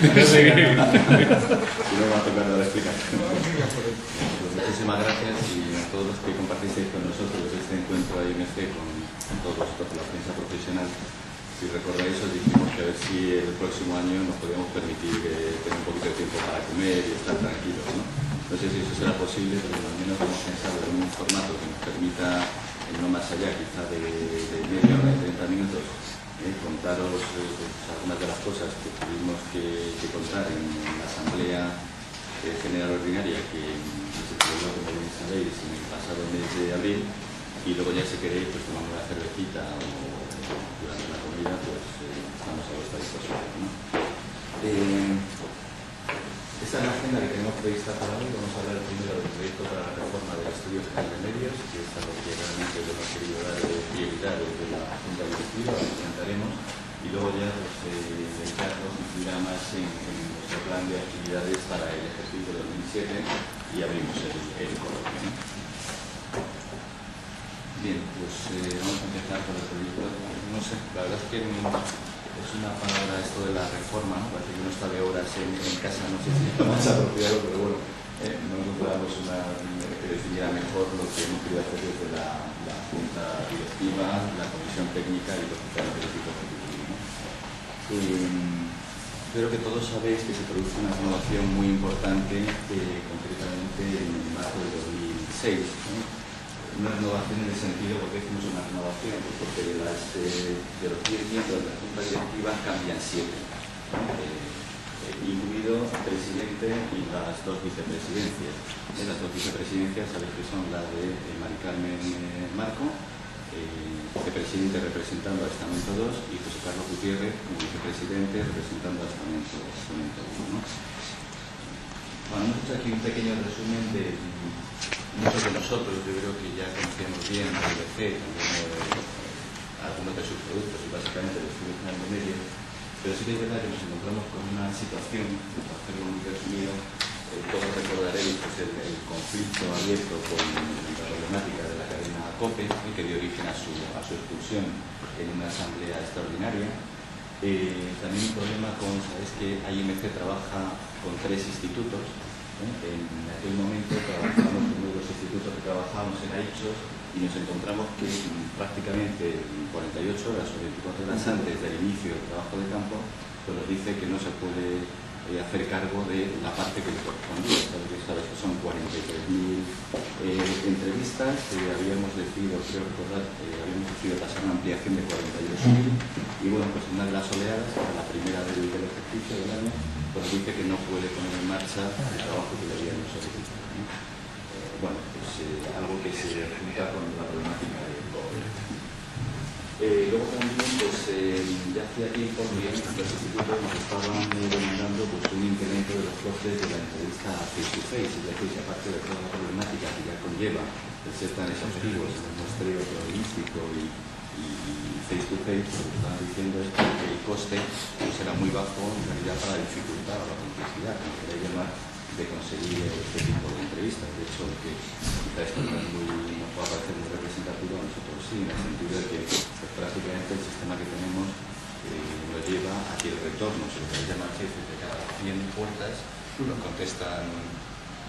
Y luego va a tocar la explicación. Pues muchísimas gracias y a todos los que compartisteis con nosotros este encuentro AIMC con todos vosotros de la prensa profesional. Si recordáis, os dijimos que a ver si el próximo año nos podíamos permitir tener un poquito de tiempo para comer y estar tranquilos, ¿no? No sé si eso será posible, pero al menos hemos pensado en un formato que nos permita, no más allá quizá de media hora, de 30 minutos, contaros algunas de las cosas que tuvimos que contar en la Asamblea General Ordinaria que se celebró, como bien sabéis, en el pasado mes de abril, y luego ya si queréis pues tomamos una cervecita o durante la comida, pues estamos a vuestra disposición, ¿no? Esta es la agenda que tenemos prevista para hoy. Vamos a hablar primero del proyecto para la reforma del Estudio General de Medios, que es a lo que realmente hemos querido dar prioridad desde la Junta Directiva, lo presentaremos, y luego ya pues, Carlos incidirá más en nuestro plan de actividades para el ejercicio 2007 y abrimos el coloquio, ¿no? Bien, pues vamos a empezar con el proyecto. No sé, la verdad es que es una palabra esto de la reforma, ¿no? Parece que uno está de horas en casa, no sé si es lo más apropiado, pero bueno, no encontramos una que definiera mejor lo que hemos querido hacer desde la Junta Directiva, la Comisión Técnica y lógicamente el equipo ejecutivo, ¿no? Creo que todos sabéis que se produce una renovación muy importante, concretamente en marzo del 2006, ¿no? Una renovación en el sentido, porque decimos una renovación, pues porque de los 10 miembros de la Junta Directiva cambian 7, ¿no? Incluido el presidente y las 2 vicepresidencias. Las 2 vicepresidencias sabéis que son las de Mari Carmen Marco, vicepresidente representando al Estamento 2, y José Carlos Gutiérrez como vicepresidente representando al Estamento 1, ¿no? Bueno, hemos hecho aquí un pequeño resumen de muchos de nosotros. Yo creo que ya conocíamos bien el IBC, algunos de sus productos y básicamente el Estudio General de Medios, pero sí que es verdad que nos encontramos con una situación, para hacerlo muy resumido, todos recordaréis pues, el conflicto abierto con la problemática de la cadena COPE, que dio origen a su expulsión en una asamblea extraordinaria. También un problema con, sabéis que AIMC trabaja con 3 institutos. En aquel momento trabajamos con uno de los institutos que trabajábamos en Aichos y nos encontramos que prácticamente 48 horas o 24 horas antes del inicio del trabajo de campo, pues nos dice que no se puede hacer cargo de la parte que le correspondía. Sabes que son 43.000 entrevistas, habíamos decidido, creo recordar, habíamos decidido pasar una ampliación de 42.000 y bueno, pues una de las oleadas, la primera del ejercicio del año, pues dice que no puede poner en marcha el trabajo que le habíamos solicitado, ¿no? Bueno, pues algo que se junta con la problemática del COVID. Luego también, pues ya hacía tiempo que los institutos nos estaban demandando pues, un incremento de los costes de la entrevista face to face, es decir, que aparte de toda la problemática que ya conlleva el ser tan exhaustivos en el muestreo periodístico y face to face, lo que estaban diciendo es que el coste pues, era muy bajo en realidad para dificultar la complejidad, como queréis llamar, de conseguir este tipo de entrevistas. De hecho, que quizá esto no puede parecer muy representativo, a nosotros sí, en el sentido de que pues, prácticamente el sistema que tenemos nos lleva a que el retorno, se le llama el jefe, de cada 100 puertas, nos contestan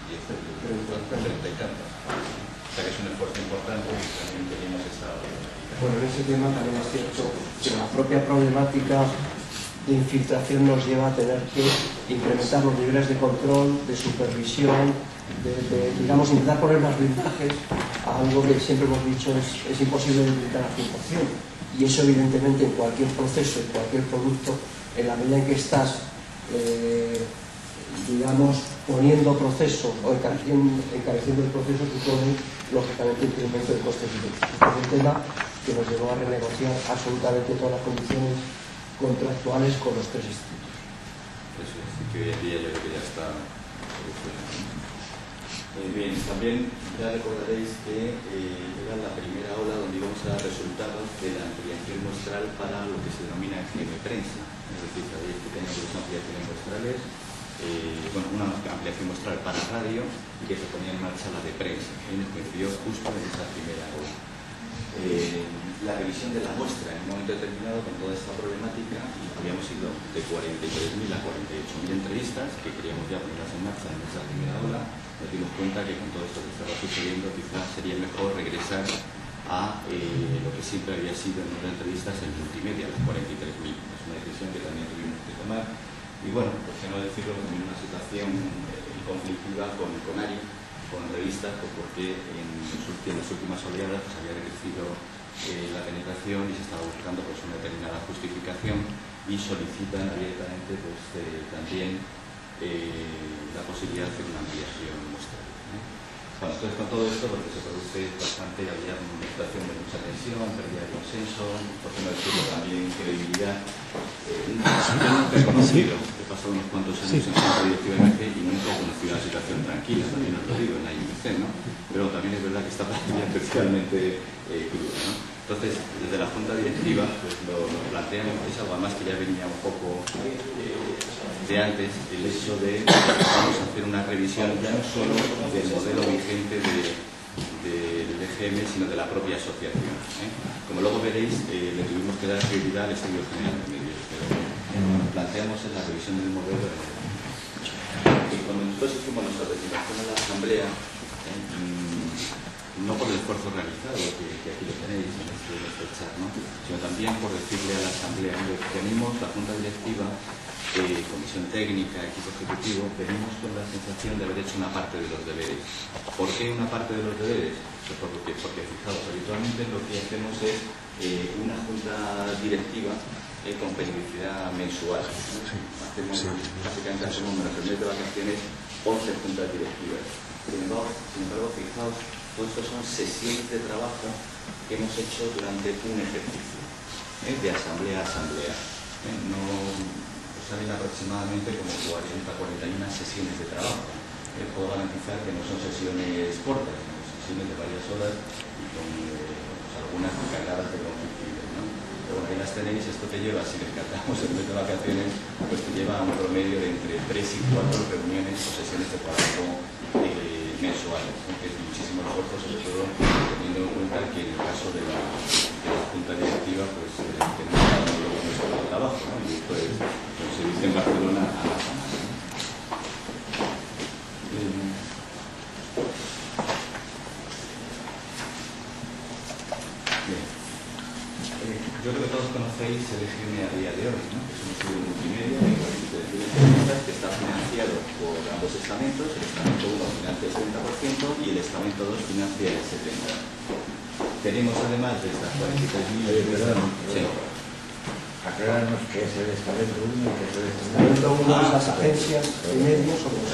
10, 30 y tantas. O sea que es un esfuerzo importante y también tenemos esa... Bueno, en ese tema también es cierto que la propia problemática de infiltración nos lleva a tener que incrementar los niveles de control, de supervisión, digamos, intentar poner más blindajes a algo que siempre hemos dicho es imposible de blindar al 100%. Y eso evidentemente en cualquier proceso, en cualquier producto, en la medida en que estás, digamos, poniendo procesos o encareciendo el proceso, supone lógicamente un incremento de costes directos. Es un tema que nos llevó a renegociar absolutamente todas las condiciones contractuales con los 3 institutos. Eso es, que hoy en día yo creo que ya está solucionado. Bien, también ya recordaréis que era la primera ola donde íbamos a dar resultados de la ampliación muestral para lo que se denomina GM Prensa. Es decir, sabéis que tenemos 2 ampliaciones muestrales, bueno, una ampliación muestral para radio y que se ponía en marcha la de prensa, que coincidió justo en esa primera ola. La revisión de la muestra en un momento determinado con toda esta problemática, y habíamos ido de 43.000 a 48.000 48.000 entrevistas, que queríamos ya ponerlas en marcha en esa primera ola. Nos dimos cuenta que con todo esto que estaba sucediendo quizás sería mejor regresar a lo que siempre había sido en número de entrevistas en multimedia, las 43.000. Es una decisión que también tuvimos que tomar. Y bueno, por qué no decirlo, en una situación conflictiva con ARI, con revistas, pues porque en las últimas oleadas pues había crecido la penetración y se estaba buscando pues una determinada justificación y solicitan abiertamente pues también la posibilidad de hacer una ampliación muestral. Bueno, entonces con todo esto porque se produce bastante, había una situación de mucha tensión, pérdida de consenso, por qué no decirlo también credibilidad. Yo nunca he conocido, he pasado unos cuantos años en Junta Directiva de IMC y nunca he conocido una situación tranquila, también os lo digo, en la IMC, ¿no? Pero también es verdad que esta pandemia es especialmente cruda, ¿no? Entonces, desde la Junta Directiva, pues lo planteamos, es algo más que ya venía un poco de antes, el hecho de que vamos a hacer una revisión ya no solo del modelo vigente del EGM, sino de la propia asociación. Como luego veréis, le tuvimos que dar prioridad al Estudio General de Medios, pero planteamos en la revisión del modelo. Y cuando nosotros hicimos nuestra presentación en la Asamblea, no por el esfuerzo realizado, que aquí lo tenéis en este chat, ¿no? Sino también por decirle a la Asamblea que venimos, la Junta Directiva, Comisión Técnica, equipo ejecutivo, venimos con la sensación de haber hecho una parte de los deberes. ¿Por qué una parte de los deberes? Pues porque fijaos, habitualmente lo que hacemos es una Junta Directiva con periodicidad mensual. Básicamente hacemos en el mes de vacaciones 11 juntas directivas. Sin embargo, fijaos, todo esto son sesiones de trabajo que hemos hecho durante un ejercicio, de asamblea a asamblea. Salen aproximadamente como 40-41 sesiones de trabajo. Puedo garantizar que no son sesiones cortas, sino sesiones de varias horas y con algunas cargadas de conflictividad, ¿no? Pero bueno, ahí las tenéis, esto te lleva, si descartamos el mes de vacaciones, pues te lleva a un promedio de entre 3 y 4 reuniones o sesiones de trabajo mensuales, ¿no? Que es muchísimo esfuerzo, sobre todo teniendo en cuenta que en el caso de la Junta Directiva, pues tenemos cada uno nuestro trabajo, ¿no? Y esto es, como se dice en Barcelona, a la semana, ¿no? Yo creo que todos conocéis el EGM a día de hoy, ¿no? Es un estudio multimedia que está financiado por ambos estamentos. El estamento 1 financia el 30% y el estamento 2 financia el 70%. Tenemos además de estas 43.000... Aclararnos qué es el estamento 1 y qué es el estamento 1 es las agencias de medios o los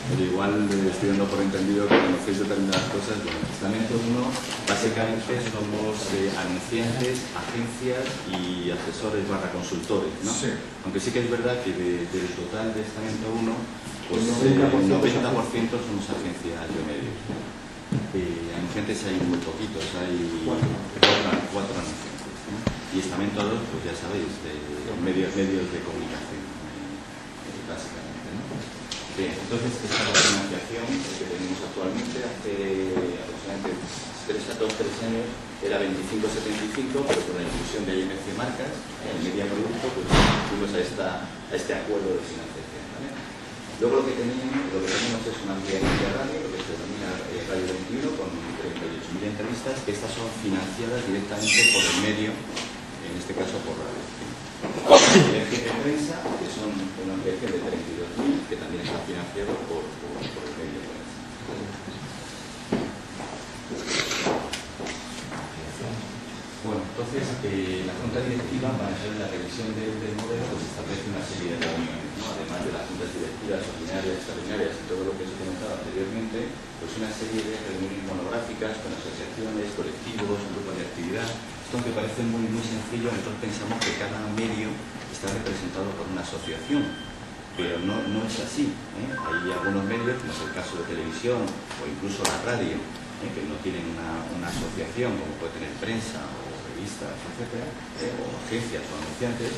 pero igual estoy dando por entendido que conocéis determinadas cosas. Bueno, el estamento 1 básicamente somos anunciantes, agencias y asesores / consultores, ¿no? Sí. Aunque sí que es verdad que del total de estamento 1, pues el 90% somos agencias de medios. Anunciantes hay muy poquitos, hay cuatro anunciantes, ¿no? Y estamento 2, pues ya sabéis, medios de comunicación, básicamente, ¿no? Bien, entonces esta es la financiación que tenemos actualmente. Hace aproximadamente 2 o 3 años era 25-75, pero con la inclusión de IMC Marcas, el Media Producto, pues fuimos a este acuerdo de financiación, ¿vale? Luego lo que tenemos es una amplia radio, lo que se denomina Radio 21, con 38.000 entrevistas, que estas son financiadas directamente por el medio, en este caso por radio. El jefe de prensa, que son una ampliación de 32.000, que también está financiado por el medio de prensa. Bueno, entonces la Junta Directiva, para hacer la revisión del modelo, pues establece una serie de reuniones, ¿no? Además de las juntas directivas ordinarias, extraordinarias y todo lo que os he comentado anteriormente, pues una serie de reuniones monográficas con asociaciones, colectivos, grupos de actividad. Esto que parece muy sencillo, nosotros pensamos que cada medio está representado por una asociación, pero no es así, ¿eh? Hay algunos medios, como es el caso de televisión o incluso la radio, que no tienen una asociación, como puede tener prensa o revistas, etcétera, o agencias o anunciantes,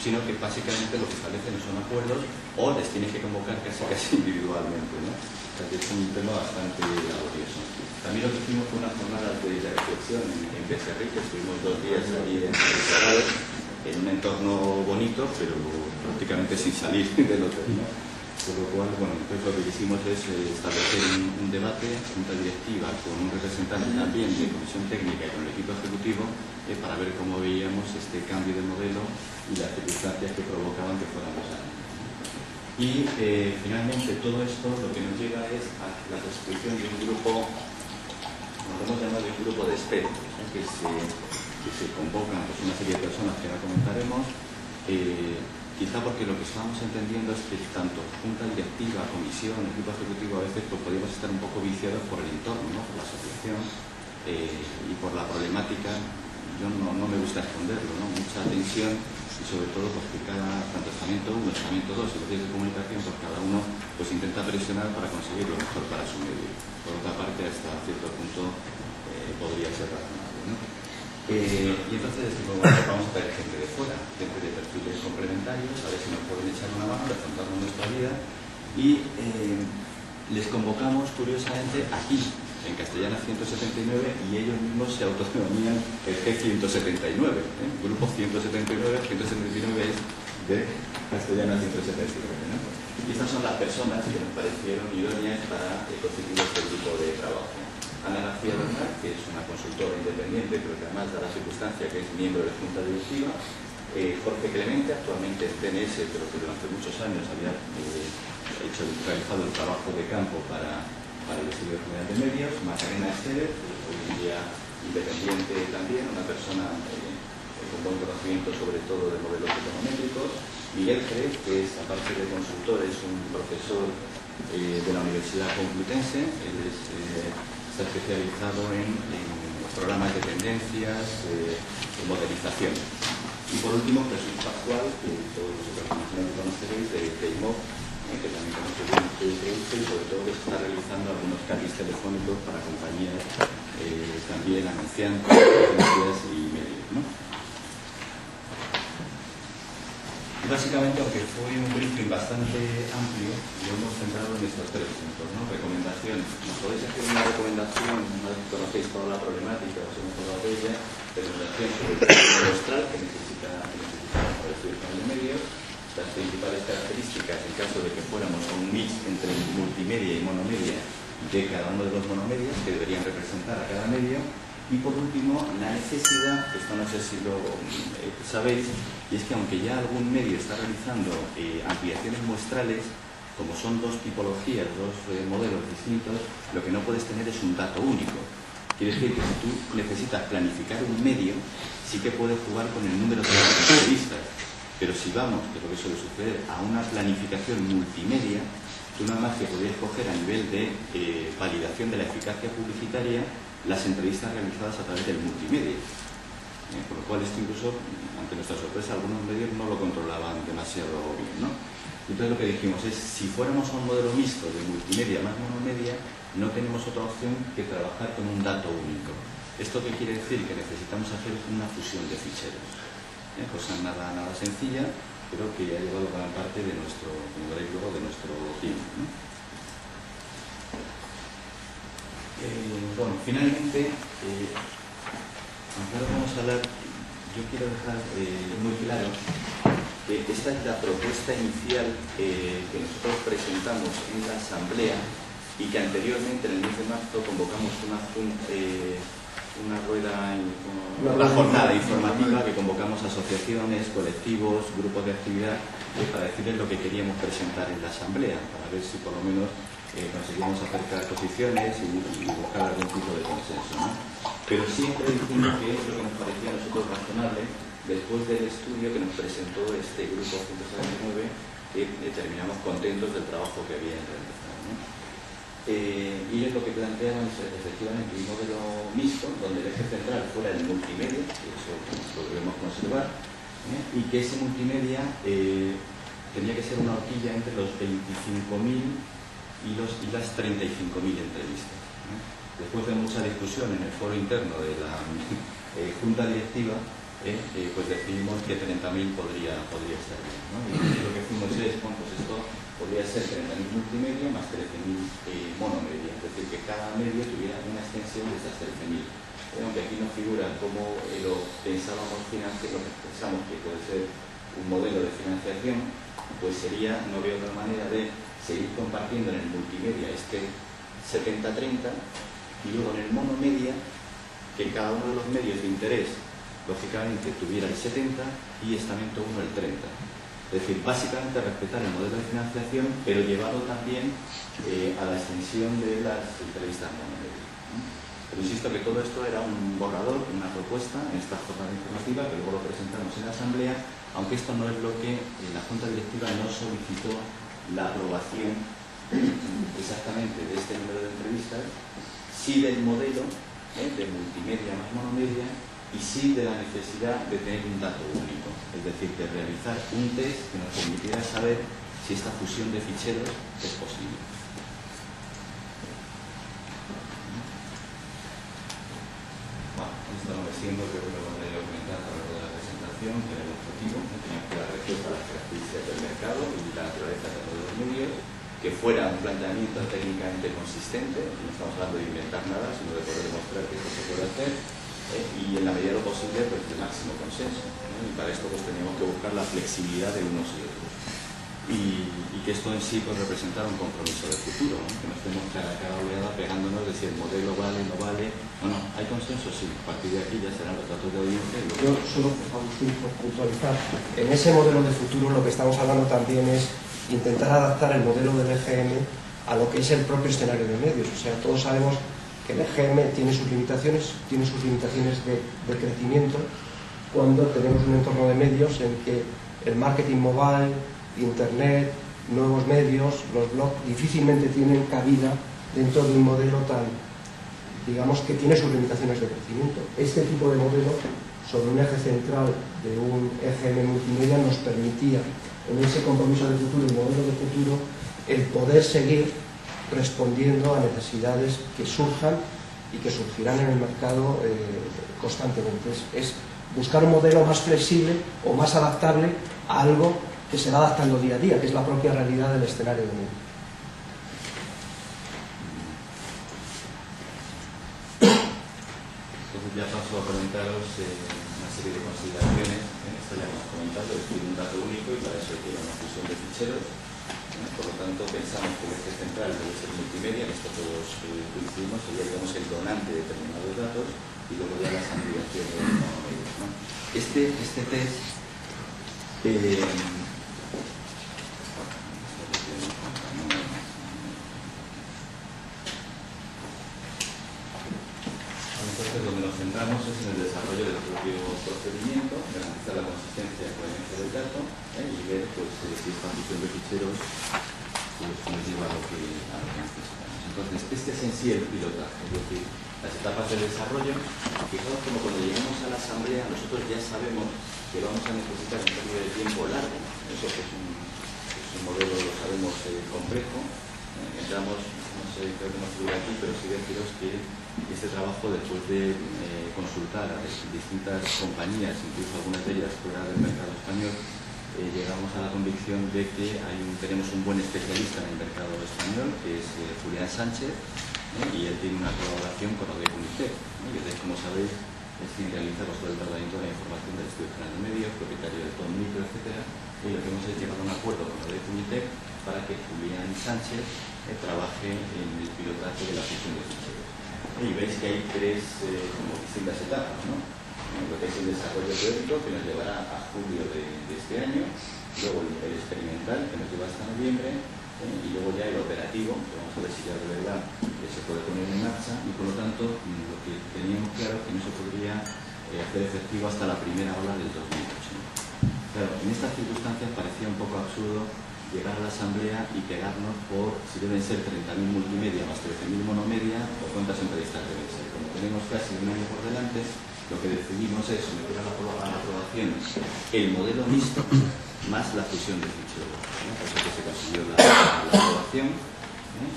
sino que básicamente lo que establecen son acuerdos o les tienen que convocar casi individualmente, ¿no? O sea que es un tema bastante laborioso. También lo que hicimos fue una jornada de reflexión en Becerril, que estuvimos 2 días allí en el Sagrado, en un entorno bonito, pero prácticamente sin salir del hotel, ¿no? Por lo cual, bueno, entonces lo que hicimos es establecer un debate, junta directiva, con un representante también de comisión técnica y con el equipo ejecutivo, para ver cómo veíamos este cambio de modelo y las circunstancias que provocaban que fueran los años. Y finalmente todo esto lo que nos llega es a la constitución de un grupo, nos hemos llamado el grupo de expertos, ¿no? que se convocan pues, una serie de personas que ahora comentaremos, quizá porque lo que estábamos entendiendo es que tanto junta directiva, comisión, equipo ejecutivo, a veces pues, podríamos estar un poco viciados por el entorno, ¿no? Por la asociación y por la problemática. Yo no me gusta esconderlo, ¿no? Mucha tensión y sobre todo pues, que tanto estamento 1, estamento 2 y los medios de comunicación, pues cada uno pues, intenta presionar para conseguir lo mejor para su medio. Por otra parte, hasta cierto punto podría ser razonable, ¿no? Y entonces decimos, bueno, vamos a traer gente de fuera, gente de perfiles complementarios, a ver si nos pueden echar una mano, de afrontarnos nuestra vida, y les convocamos curiosamente aquí, en Castellana 179, y ellos mismos se autodenominan el G179, grupo 179, 179 es de Castellana 179, ¿no? Y estas son las personas que nos parecieron idóneas para constituir este grupo de trabajo. Ana García Bernal, que es una consultora independiente, pero que además da la circunstancia que es miembro de la Junta Directiva. Jorge Clemente, actualmente en TNS, pero que durante muchos años había realizado el trabajo de campo para el Estudio General de Medios. Macarena Esteves, hoy en día independiente también, una persona con buen conocimiento sobre todo de modelos econométricos. Miguel Jerez, que es, aparte de consultor, es un profesor de la Universidad Complutense. Él está especializado en programas de tendencias, en modelización. Y por último, Jesús Pascual, que todos vosotros conoceréis, de IMOV, que también conoce bien el producto y sobre todo que está realizando algunos carrils telefónicos para compañías también anunciantes, agencias y medios, ¿no? Básicamente, aunque fue un briefing bastante amplio, lo hemos centrado en estos tres puntos, ¿no? Recomendaciones. Nos podéis hacer una recomendación, una vez que conocéis toda la problemática, os hemos hablado de ella, recomendación sobre el austral que necesita para el estudio de medios, las principales características en caso de que fuéramos a un mix entre multimedia y monomedia de cada uno de los monomedios que deberían representar a cada medio. Y por último, la necesidad, esto no sé si lo sabéis, y es que aunque ya algún medio está realizando ampliaciones muestrales, como son dos tipologías, dos modelos distintos, lo que no puedes tener es un dato único. Quiere decir que si tú necesitas planificar un medio, sí que puedes jugar con el número de entrevistas, pero si vamos, que es lo que suele suceder, a una planificación multimedia, tú nada más que podrías coger a nivel de validación de la eficacia publicitaria las entrevistas realizadas a través del multimedia. Por lo cual esto incluso, ante nuestra sorpresa, algunos medios no lo controlaban demasiado bien, ¿no? Entonces lo que dijimos es, si fuéramos a un modelo mixto de multimedia más monomedia, no tenemos otra opción que trabajar con un dato único. ¿Esto qué quiere decir? Que necesitamos hacer una fusión de ficheros. Cosa nada sencilla, pero que ha llevado gran parte de nuestro, como veréis luego, de nuestro tiempo, ¿no? Bueno, finalmente, aunque ahora vamos a hablar, yo quiero dejar muy claro que esta es la propuesta inicial que nosotros presentamos en la Asamblea y que anteriormente, en el mes de marzo, convocamos una jornada informativa que convocamos asociaciones, colectivos, grupos de actividad para decirles lo que queríamos presentar en la Asamblea, para ver si por lo menos conseguimos acercar posiciones y buscar algún tipo de consenso, ¿no? Pero siempre dijimos que es lo que nos parecía a nosotros razonable después del estudio que nos presentó este grupo 179, que terminamos contentos del trabajo que habían realizado, ¿no? Y ellos lo que planteaban es efectivamente un modelo mixto donde el eje central fuera el multimedia, y eso lo debemos conservar, y que ese multimedia tenía que ser una horquilla entre los 25.000 y las 35.000 entrevistas. Después de mucha discusión en el foro interno de la Junta Directiva, pues decidimos que 30.000 podría estar bien, ¿no? Y lo que fuimos es, bueno, pues esto podría ser 30.000 multimedia más 13.000 monomedia, es decir, que cada medio tuviera una extensión de esas 13.000. aunque aquí no figura cómo lo pensábamos financiar, lo que pensamos que puede ser un modelo de financiación, pues sería, no veo otra manera de seguir compartiendo en el multimedia este 70-30 y luego en el monomedia que cada uno de los medios de interés lógicamente tuviera el 70 y estamento 1 el 30. Es decir, básicamente respetar el modelo de financiación, pero llevado también a la extensión de las entrevistas monomedia. Pero insisto que todo esto era un borrador, una propuesta en esta jornada informativa que luego lo presentamos en la Asamblea, aunque esto no es lo que la Junta Directiva no solicitó la aprobación exactamente de este número de entrevistas, sí del modelo de multimedia más monomedia y sí de la necesidad de tener un dato único, es decir, de realizar un test que nos permitiera saber si esta fusión de ficheros es posible. Esto no me siento, creo que lo voy a comentar a lo largo de la presentación, que era el objetivo, teníamos que dar respuesta a las características del mercado y la naturaleza de todos los medios, que fuera un planteamiento técnicamente consistente, no estamos hablando de inventar nada, sino de poder demostrar que esto se puede hacer, y en la medida de lo posible, pues de máximo consenso, y para esto pues teníamos que buscar la flexibilidad de unos y otros. Y que esto en sí pues representara un compromiso de futuro, que no estemos cara a cara oleada pegándonos de si el modelo vale, no vale. No, hay consenso, sí. A partir de aquí ya serán los datos de audiencia. Yo solo, Agustín, por puntualizar, en ese modelo de futuro lo que estamos hablando también es intentar adaptar el modelo del EGM a lo que es el propio escenario de medios. O sea, todos sabemos que el EGM tiene sus limitaciones de crecimiento cuando tenemos un entorno de medios en que el marketing mobile, Internet, nuevos medios, los blogs, difícilmente tienen cabida dentro de un modelo tan, digamos, que tiene sus limitaciones de crecimiento. Este tipo de modelo, sobre un eje central de un EGM multimedia, nos permitía, en ese compromiso de futuro, el modelo de futuro, el poder seguir respondiendo a necesidades que surjan y que surgirán en el mercado constantemente. Es buscar un modelo más flexible o más adaptable a algo que se va adaptando día a día, que es la propia realidad del escenario de medio. Entonces ya paso a comentaros una serie de consideraciones. Esto ya hemos comentado, es decir, un dato único y para eso hay una fusión de ficheros. Por lo tanto, pensamos que el eje central debe ser multimedia, en esto todos coincidimos, sería, digamos, el donante de determinados datos y luego ya las ampliaciones monomedios, ¿no? Este test entonces donde nos centramos es en el desarrollo del propio procedimiento, garantizar la consistencia y coherencia del dato y ver pues, si esta fusión de ficheros pues, nos lleva a lo que necesitamos. Entonces, este es en sí el pilotaje, es decir, las etapas de desarrollo. Fijaos como cuando llegamos a la Asamblea nosotros ya sabemos que vamos a necesitar un periodo de tiempo largo, eso que es un modelo, lo sabemos, complejo. Entramos, no sé, creo que no figura aquí, pero sí deciros que este trabajo, después de consultar a distintas compañías, incluso algunas de ellas fuera del mercado español, llegamos a la convicción de que tenemos un buen especialista en el mercado español, que es Julián Sánchez, y él tiene una colaboración con ODE Unitec, y ODE, como sabéis, es quien realiza todo el tratamiento de la información del Estudio General de Medios, propietario de Tom Micro, etc. Y lo que hemos es llegar a un acuerdo con ODE Unitec para que Julián Sánchez trabaje en el pilotaje de la fusión de ficheros. Y veis que hay tres distintas etapas, ¿no? Lo que es el desarrollo teórico, que nos llevará a julio de este año, luego el experimental, que nos lleva hasta noviembre, y luego ya el operativo, que vamos a ver si ya de verdad se puede poner en marcha, y por lo tanto lo que teníamos claro es que no se podría hacer efectivo hasta la primera ola del 2008. Claro, en estas circunstancias parecía un poco absurdo llegar a la Asamblea y pegarnos por si deben ser 30.000 multimedia más 13.000 monomedia o cuántas entrevistas deben ser. Como tenemos casi un año por delante, lo que decidimos es someter a la aprobación el modelo mixto más la fusión de ficheros. Por eso que se consiguió la aprobación,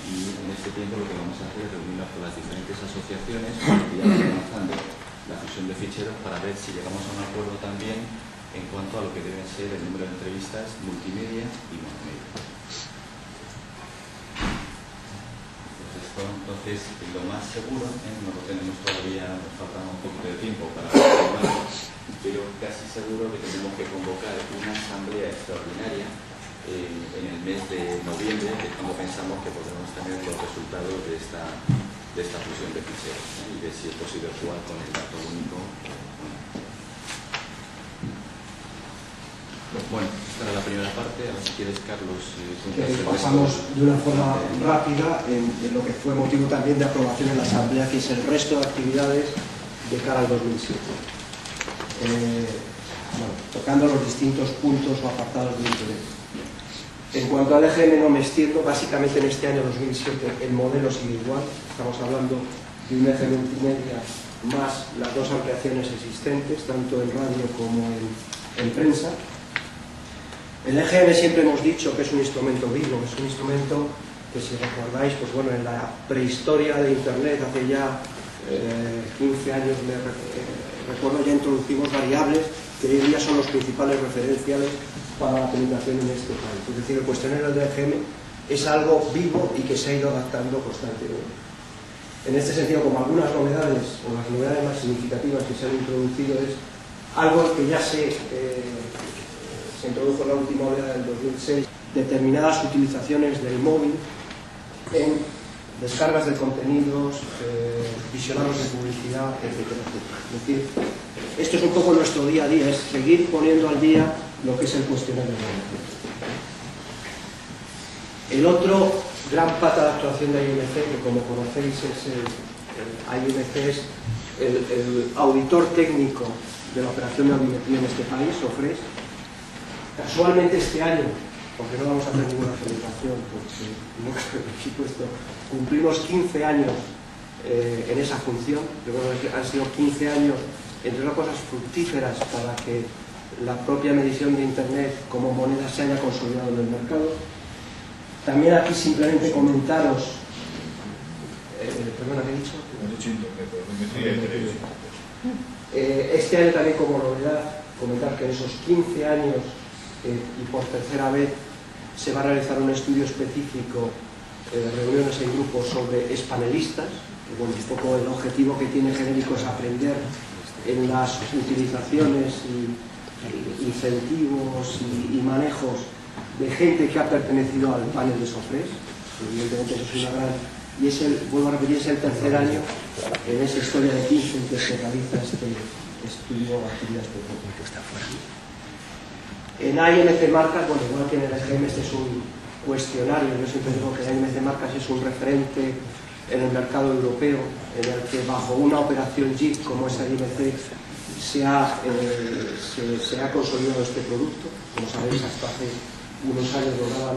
y en este tiempo lo que vamos a hacer es reunirnos con las diferentes asociaciones que ya están avanzando la fusión de ficheros para ver si llegamos a un acuerdo también en cuanto a lo que deben ser el número de entrevistas multimedia y monomedia. Entonces, Entonces, lo más seguro, no lo tenemos todavía, nos falta un poquito de tiempo para confirmarlo, pero casi seguro que tenemos que convocar una asamblea extraordinaria en el mes de noviembre, que es cuando pensamos que podremos tener los resultados de esta fusión de ficheros, y ver si es posible jugar con el dato único. Bueno, esta era la primera parte. Ahora, si quieres, Carlos, pasamos de una forma rápida en lo que fue motivo también de aprobación en la Asamblea, que es el resto de actividades de cara al 2007. Bueno, tocando los distintos puntos o apartados de interés. En cuanto al EGM no me extiendo, básicamente en este año 2007 el modelo sigue igual. Estamos hablando de un EGM multimedia más las dos ampliaciones existentes, tanto en radio como en prensa. El EGM siempre hemos dicho que es un instrumento vivo, es un instrumento que, si recordáis, pues bueno, en la prehistoria de Internet, hace ya 15 años, recuerdo, ya introducimos variables que hoy día son los principales referenciales para la penetración en este país. Es decir, el cuestionario del EGM es algo vivo y que se ha ido adaptando constantemente. En este sentido, como algunas novedades, o las novedades más significativas que se han introducido, es algo que ya se introdujo en la última oleada del 2006, determinadas utilizaciones del móvil en descargas de contenidos, visionados de publicidad, etcétera, etcétera. Es decir, esto es un poco nuestro día a día, es seguir poniendo al día lo que es el cuestionario de IMC. El otro gran pata de actuación de IMC, que como conocéis es IMC es el auditor técnico de la operación de audiometría en este país, OFRES. Casualmente este año, porque no vamos a hacer ninguna celebración, porque no, por supuesto, cumplimos 15 años en esa función. Yo creo que han sido 15 años, entre otras cosas, fructíferas para que la propia medición de Internet como moneda se haya consolidado en el mercado. También aquí simplemente comentaros, perdona, ¿qué he dicho? Este año también como novedad, comentar que en esos 15 años y por tercera vez se va a realizar un estudio específico, reuniones en grupos sobre expanelistas. Bueno, un poco el objetivo que tiene genérico es aprender en las utilizaciones y incentivos y manejos de gente que ha pertenecido al panel de SOFRES. Evidentemente eso es una gran... Y es vuelvo a repetir, es el tercer año en esa historia de 15 en que se realiza este estudio o actividad específica que está fuera. En IMC Marcas, bueno, igual que en el EGM, este es un cuestionario. Yo siempre digo que IMC Marcas es un referente en el mercado europeo, en el que bajo una operación JIT como es IMC se ha consolidado este producto. Como sabéis, hasta hace unos años lo daban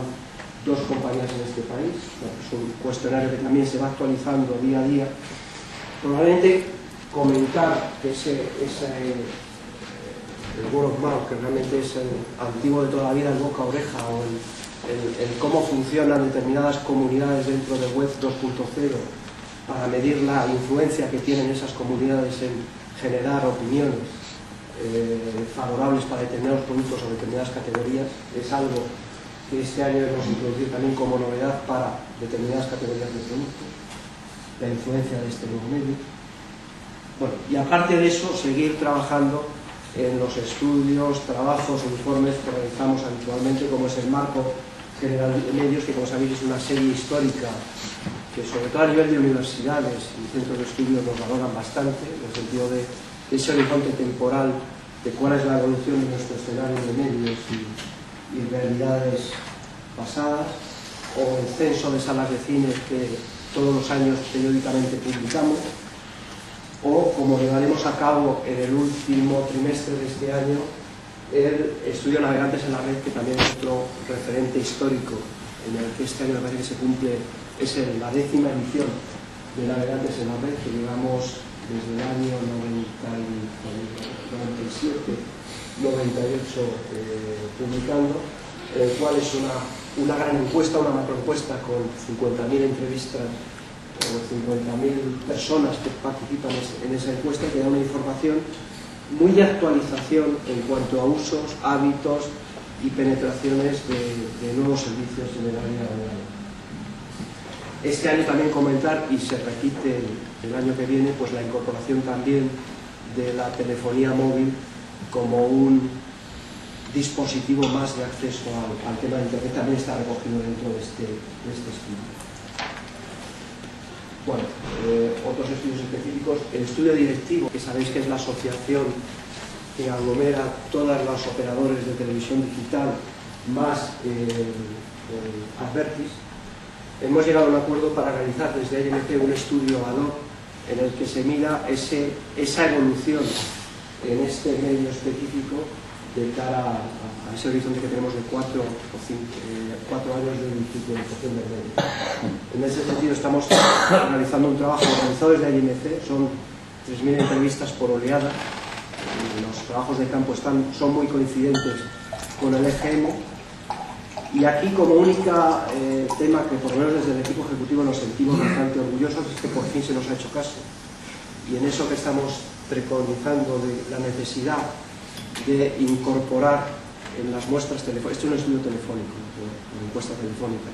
dos compañías en este país. Bueno, es un cuestionario que también se va actualizando día a día. Probablemente comentar que el word of mouth, que realmente es el antiguo de toda la vida, el boca a oreja, o el cómo funcionan determinadas comunidades dentro de Web 2.0 para medir la influencia que tienen esas comunidades en generar opiniones favorables para determinados productos o determinadas categorías. Es algo que este año hemos introducido también como novedad para determinadas categorías de productos, la influencia de este nuevo medio. Bueno, y aparte de eso, seguir trabajando en los estudios, trabajos o informes que realizamos habitualmente, como es el Marco General de Medios, que como sabéis es una serie histórica que sobre todo a nivel de universidades y centros de estudio nos valoran bastante, en el sentido de ese horizonte temporal de cuál es la evolución de nuestro escenario de medios y realidades pasadas, o el censo de salas de cine que todos los años periódicamente publicamos, o como llevaremos a cabo en el último trimestre de este año el estudio Navegantes en la Red, que también es otro referente histórico en el que este año me parece que se cumple, es la 10ª edición de Navegantes en la Red, que llevamos desde el año 97, 98 publicando, el cual es una gran encuesta, una macroencuesta con 50.000 entrevistas o 50.000 personas que participan en esa encuesta, que da una información muy de actualización en cuanto a usos, hábitos y penetraciones de nuevos servicios en el área de la. Este año también comentar, y se repite el año que viene, pues la incorporación también de la telefonía móvil como un dispositivo más de acceso al tema de Internet, también está recogido dentro de este estudio. Bueno, otros estudios específicos, el estudio directivo, que sabéis que es la asociación que aglomera todas las operadores de televisión digital más Advertis. Hemos llegado a un acuerdo para realizar desde AMC un estudio ad hoc en el que se mida esa evolución en este medio específico de cara a ese horizonte que tenemos de 4 años de digitalización del medio. En ese sentido estamos realizando un trabajo organizado desde AMC, son 3.000 entrevistas por oleada, los trabajos de campo son muy coincidentes con el EGM. Y aquí, como única tema que por lo menos desde el equipo ejecutivo nos sentimos bastante orgullosos, es que por fin se nos ha hecho caso. Y en eso que estamos preconizando de la necesidad de incorporar en las muestras telefónicas, esto es un estudio telefónico, una encuesta telefónica,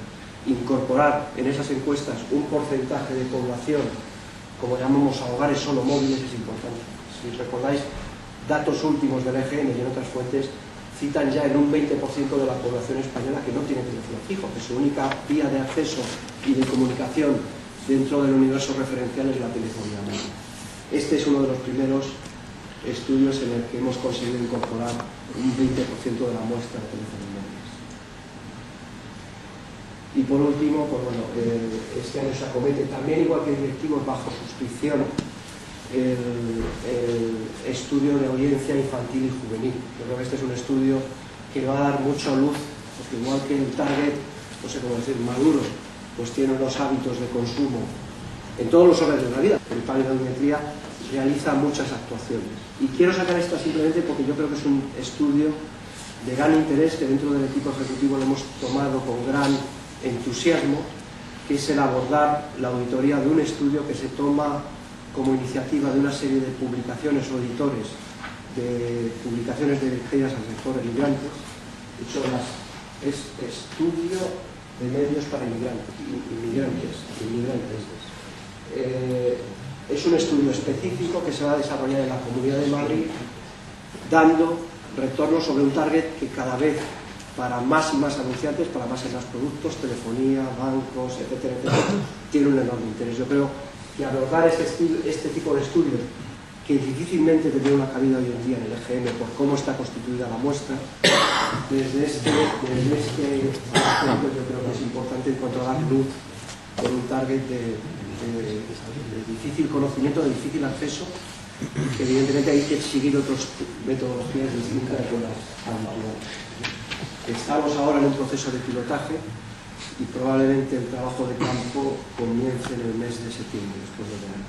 incorporar en esas encuestas un porcentaje de población, como llamamos a hogares solo móviles, es importante. Si recordáis, datos últimos del EGM y en otras fuentes citan ya en un 20% de la población española que no tiene teléfono fijo, que su única vía de acceso y de comunicación dentro del universo referencial es la telefonía móvil. Este es uno de los primeros estudios en el que hemos conseguido incorporar un 20% de la muestra de teléfonos móviles. Y por último, pues bueno, este año se acomete también, igual que directivos bajo suscripción, el estudio de audiencia infantil y juvenil. Yo creo que este es un estudio que va a dar mucha luz, porque igual que el target, no sé cómo decir, maduro, pues tiene unos hábitos de consumo en todos los órdenes de la vida. El panel de audiometría realiza muchas actuaciones. Y quiero sacar esta simplemente porque yo creo que es un estudio de gran interés, que dentro del equipo ejecutivo lo hemos tomado con gran entusiasmo, que es el abordar la auditoría de un estudio que se toma como iniciativa de una serie de publicaciones o editores de publicaciones dirigidas al sector de inmigrantes. De hecho, es estudio de medios para inmigrantes. Es un estudio específico que se va a desarrollar en la Comunidad de Madrid, dando retorno sobre un target que cada vez, para más y más anunciantes, para más y más productos, telefonía, bancos, etcétera, etcétera, tiene un enorme interés. Yo creo que abordar este tipo de estudios, que difícilmente tendría una cabida hoy en día en el EGM por cómo está constituida la muestra, desde este aspecto yo creo que es importante encontrar luz con un target de difícil conocimiento, de difícil acceso, que evidentemente hay que seguir otras metodologías distintas con las habituales. Estamos ahora en un proceso de pilotaje y probablemente el trabajo de campo comience en el mes de septiembre, después de verano.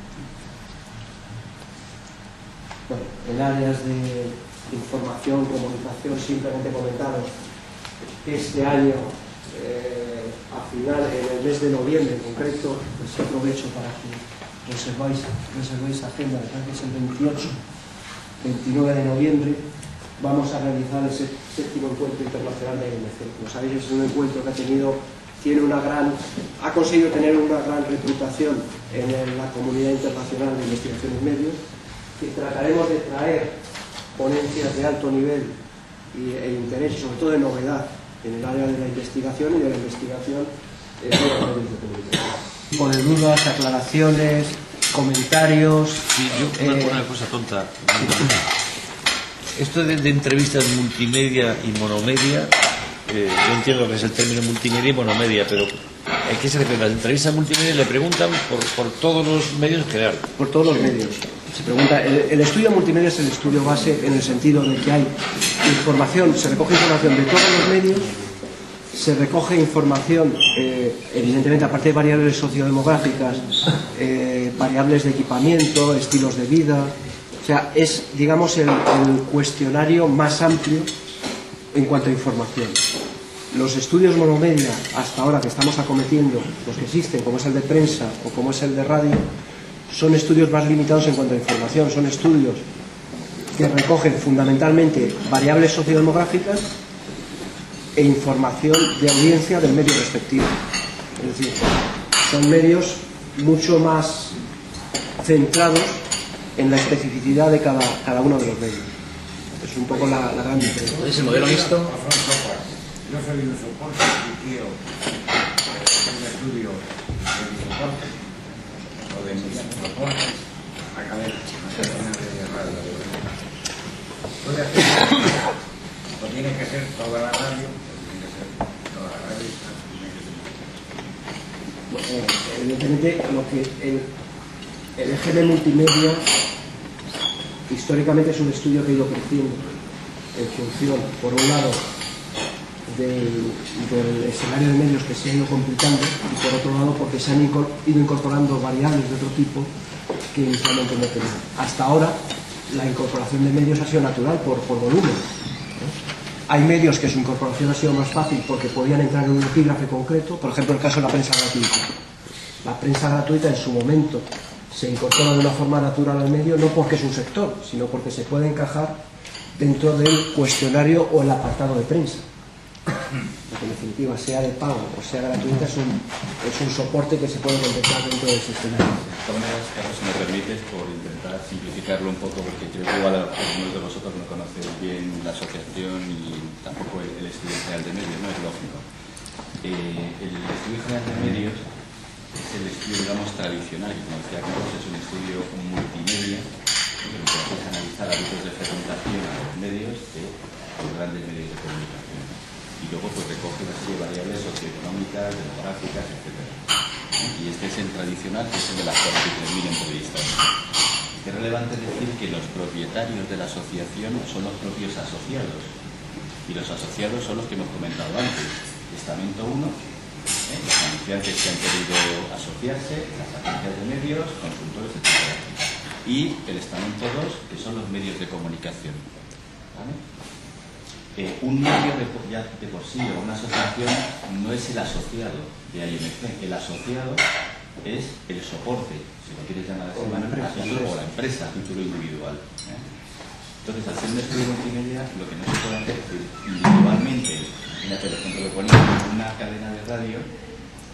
Bueno, en áreas de información, comunicación, simplemente comentaros que este año, a final, en el mes de noviembre en concreto, pues aprovecho para que reservéis agenda, que es el 29 de noviembre, vamos a realizar el séptimo encuentro internacional de AMC. Como sabéis, es un encuentro que ha conseguido tener una gran reputación en la comunidad internacional de investigación en medios, que trataremos de traer ponencias de alto nivel e interés, y sobre todo de novedad en el área de la investigación y de la investigación en los medios de comunicación. Tipo de dudas, aclaraciones, comentarios. Sí, yo una cosa tonta. Esto de entrevistas multimedia y monomedia, yo entiendo que es el término multimedia y monomedia, pero ¿a qué se refiere? Las entrevistas multimedia le preguntan por todos los medios en general. Por todos los medios. Se pregunta, el estudio multimedia es el estudio base en el sentido de que hay información, se recoge información de todos los medios, se recoge información, evidentemente, aparte de variables sociodemográficas, variables de equipamiento, estilos de vida. O sea, es, digamos, el cuestionario más amplio en cuanto a información. Los estudios monomedia, hasta ahora que estamos acometiendo, los que existen, como es el de prensa o como es el de radio, son estudios más limitados en cuanto a información. Son estudios que recogen fundamentalmente variables sociodemográficas e información de audiencia del medio respectivo. Es decir, Son medios mucho más centrados en la especificidad de cada uno de los medios. Es un poco la gran diferencia. ¿Es el modelo mixto? Yo soy un soporte y quiero un estudio de mi soporte o de mis soportes a cadena de radio. Puede hacer, o tiene que ser toda la radio, o tiene que ser toda la revista, Evidentemente, lo que el EGM multimedia históricamente es un estudio que ha ido creciendo en función, por un lado, del escenario de medios que se ha ido complicando y por otro lado porque se han ido incorporando variables de otro tipo que inicialmente no tenían. Hasta ahora la incorporación de medios ha sido natural por volumen. Hay medios que su incorporación ha sido más fácil porque podían entrar en un epígrafe concreto, por ejemplo el caso de la prensa gratuita. La prensa gratuita en su momento se incorpora de una forma natural al medio, no porque es un sector, sino porque se puede encajar dentro del cuestionario o el apartado de prensa. Porque en definitiva, sea de pago o sea gratuita, es un soporte que se puede contemplar dentro del sistema. De todas maneras, si me permites, por intentar simplificarlo un poco, porque creo que igual algunos de vosotros no conocéis bien la asociación y tampoco el Estudio General de Medios, no es lógico. El Estudio General de Medios es el estudio, digamos, tradicional, que como decía Carlos, es un estudio multimedia, que lo que hace es analizar hábitos de fermentación a los medios de los grandes medios de comunicación. Y luego pues recoge una serie de variables socioeconómicas, demográficas, etc. Y este es el tradicional, que es el de las 43.000 entrevistas. Es relevante decir que los propietarios de la asociación son los propios asociados. Y los asociados son los que hemos comentado antes. Estamento 1, los anunciantes que han querido asociarse, las agencias de medios, consultores, etc. Y el estamento 2, que son los medios de comunicación. ¿Vale? Un medio ya de por sí o una asociación no es el asociado de AIMC. El asociado es el soporte, si lo quieres llamar así, o la empresa a título individual. Entonces, al ser un estudio multimedia, lo que no se puede hacer es individualmente, imagínate el ejemplo que ponía, una cadena de radio,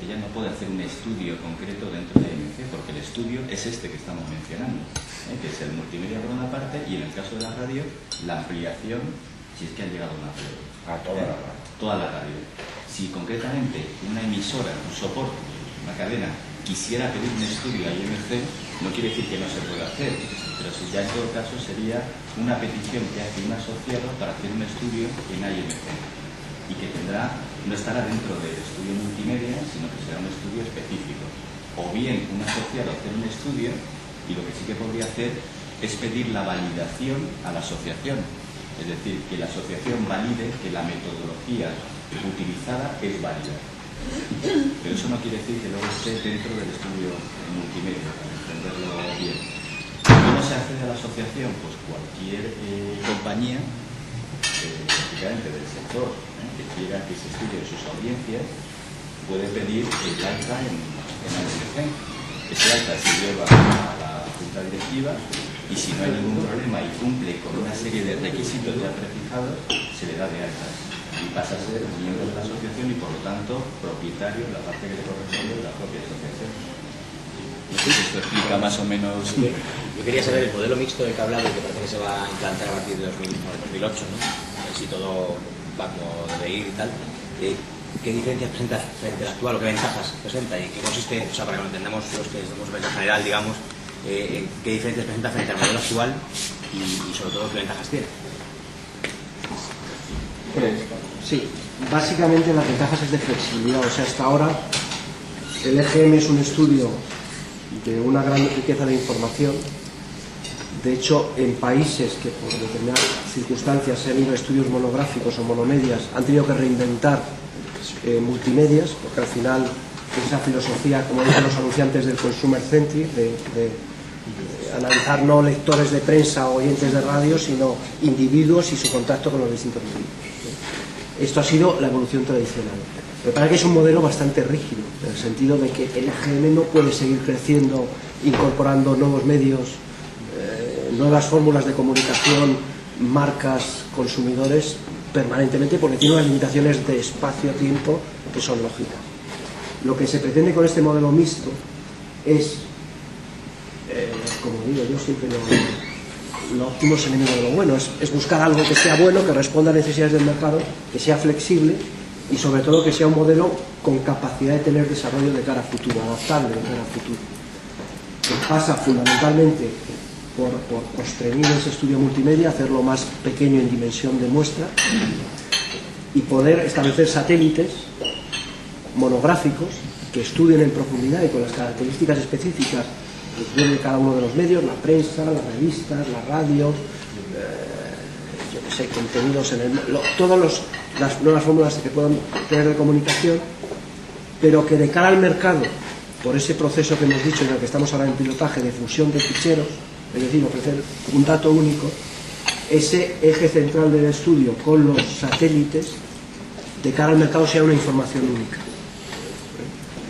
ella no puede hacer un estudio concreto dentro de AIMC, porque el estudio es este que estamos mencionando, que es el multimedia por una parte, y en el caso de la radio, la ampliación, si es que han llegado a una radio. a toda la radio. Toda la radio. Si concretamente una emisora, un soporte, una cadena, quisiera pedir un estudio a IMC, no quiere decir que no se pueda hacer, pero si ya en todo caso sería una petición que hace un asociado para hacer un estudio en IMC y que no estará dentro del estudio multimedia, sino que será un estudio específico. O bien un asociado hacer un estudio y lo que sí que podría hacer es pedir la validación a la asociación. Es decir, que la asociación valide que la metodología utilizada es válida. Pero eso no quiere decir que luego esté dentro del estudio multimedia, para entenderlo bien. ¿Cómo se accede a la asociación? Pues cualquier compañía, prácticamente del sector, que quiera que se estudie sus audiencias, puede pedir el alta en AIMC. Ese alta se lleva a la junta directiva y si no hay ningún problema y cumple con una serie de requisitos ya prefijados, se le da de alta y pasa a ser miembro de la asociación y por lo tanto propietario de la parte que le corresponde de la propia asociación. No sé si esto explica más o menos. Yo quería saber el modelo mixto del que ha hablado, que parece que se va a implantar a partir de 2008, ¿no? Si todo va como debe ir y tal. ¿Qué diferencias presenta frente al actual o qué ventajas presenta y qué consiste, o sea, para que lo entendamos los que estamos en general, digamos, qué diferencias presenta frente al modelo actual y sobre todo qué ventajas tiene? Sí, básicamente las ventajas es de flexibilidad. O sea, hasta ahora el EGM es un estudio de una gran riqueza de información. De hecho, en países que por determinadas circunstancias se han ido a estudios monográficos o monomedias, han tenido que reinventar multimedias, porque al final es esa filosofía, como dicen los anunciantes, del consumer centric, de analizar no lectores de prensa o oyentes de radio, sino individuos y su contacto con los distintos medios. Esto ha sido la evolución tradicional. Me parece que es un modelo bastante rígido, en el sentido de que el EGM no puede seguir creciendo, incorporando nuevos medios, nuevas fórmulas de comunicación, marcas, consumidores, permanentemente, porque tiene unas limitaciones de espacio-tiempo que son lógicas. Lo que se pretende con este modelo mixto es, como digo, yo siempre lo óptimo es enemigo de lo bueno, es buscar algo que sea bueno, que responda a necesidades del mercado, que sea flexible y sobre todo que sea un modelo con capacidad de tener desarrollo de cara a futuro, adaptable de cara a futuro, que pasa fundamentalmente por constreñir ese estudio multimedia, hacerlo más pequeño en dimensión de muestra y poder establecer satélites monográficos que estudien en profundidad y con las características específicas de cada uno de los medios, la prensa, las revistas, la radio, yo que sé, contenidos en todas las nuevas fórmulas que puedan tener de comunicación, pero que de cara al mercado, por ese proceso que hemos dicho en el que estamos ahora en pilotaje de fusión de ficheros, es decir, ofrecer un dato único, ese eje central del estudio con los satélites de cara al mercado sea una información única.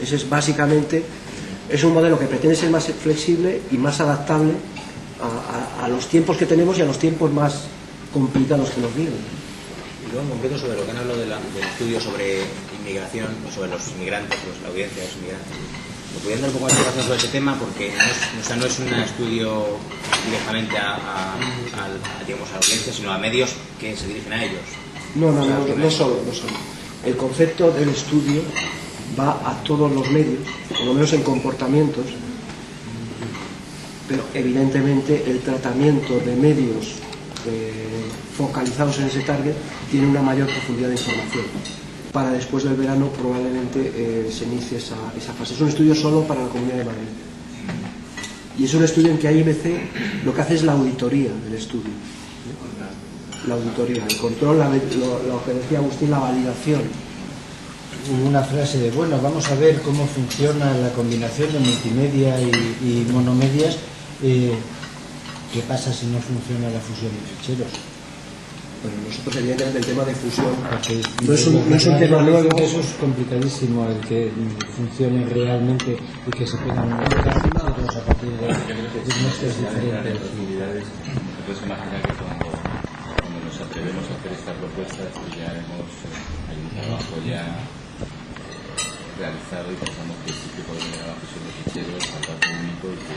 Ese es básicamente, es un modelo que pretende ser más flexible y más adaptable a los tiempos que tenemos y a los tiempos más complicados que nos vienen. Y luego en concreto sobre lo que han hablado del estudio sobre inmigración, sobre los inmigrantes, la audiencia de los inmigrantes. ¿Me podrían dar un poco de explicación sobre ese tema? Porque no es un estudio directamente a la audiencia, sino a medios que se dirigen a ellos. No solo. El concepto del estudio va a todos los medios, por lo menos en comportamientos, pero evidentemente el tratamiento de medios focalizados en ese target tiene una mayor profundidad de información. Para después del verano probablemente se inicie esa fase. Es un estudio solo para la Comunidad de Madrid. Y es un estudio en que IMC lo que hace es la auditoría del estudio. La auditoría, el control, lo que decía Agustín, la validación. Una frase de, bueno, vamos a ver cómo funciona la combinación de multimedia y monomedias. ¿Qué pasa si no funciona la fusión de ficheros? Bueno, nosotros evidentemente el tema de fusión no es un tema nuevo. Eso es complicadísimo, el que funcione realmente y que se puedan modificar a partir de nuestras diferentes actividades. Te puedes imaginar que cuando nos atrevemos a hacer esta propuesta, pues ya hay un trabajo ya realizado y pensamos que sí que podemos llegar a la fusión de ficheros, al dato único y que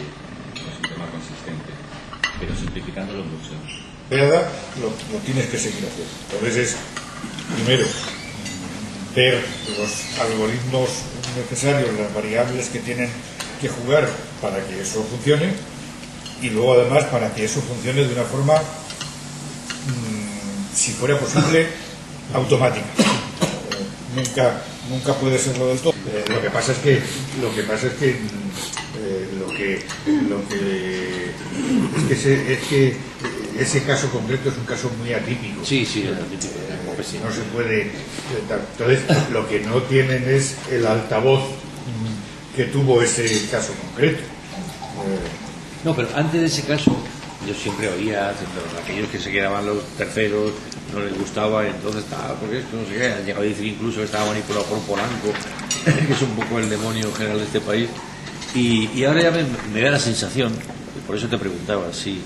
es un tema consistente, pero simplificándolo mucho. ¿Verdad? Lo tienes que seguir haciendo. Entonces es, primero, ver los algoritmos necesarios, las variables que tienen que jugar para que eso funcione y luego además para que eso funcione de una forma, si fuera posible, automática. Nunca puede serlo del todo. Lo que pasa es que ese caso concreto es un caso muy atípico. Sí, es atípico. No se puede. Entonces, lo que no tienen es el altavoz que tuvo ese caso concreto. No, pero antes de ese caso, yo siempre oía, aquellos que se quedaban los terceros, no les gustaba, entonces estaba, porque esto no sé qué, han llegado a decir incluso que estaba manipulado por Polanco, que es un poco el demonio general de este país, y ahora ya me da la sensación, por eso te preguntaba, si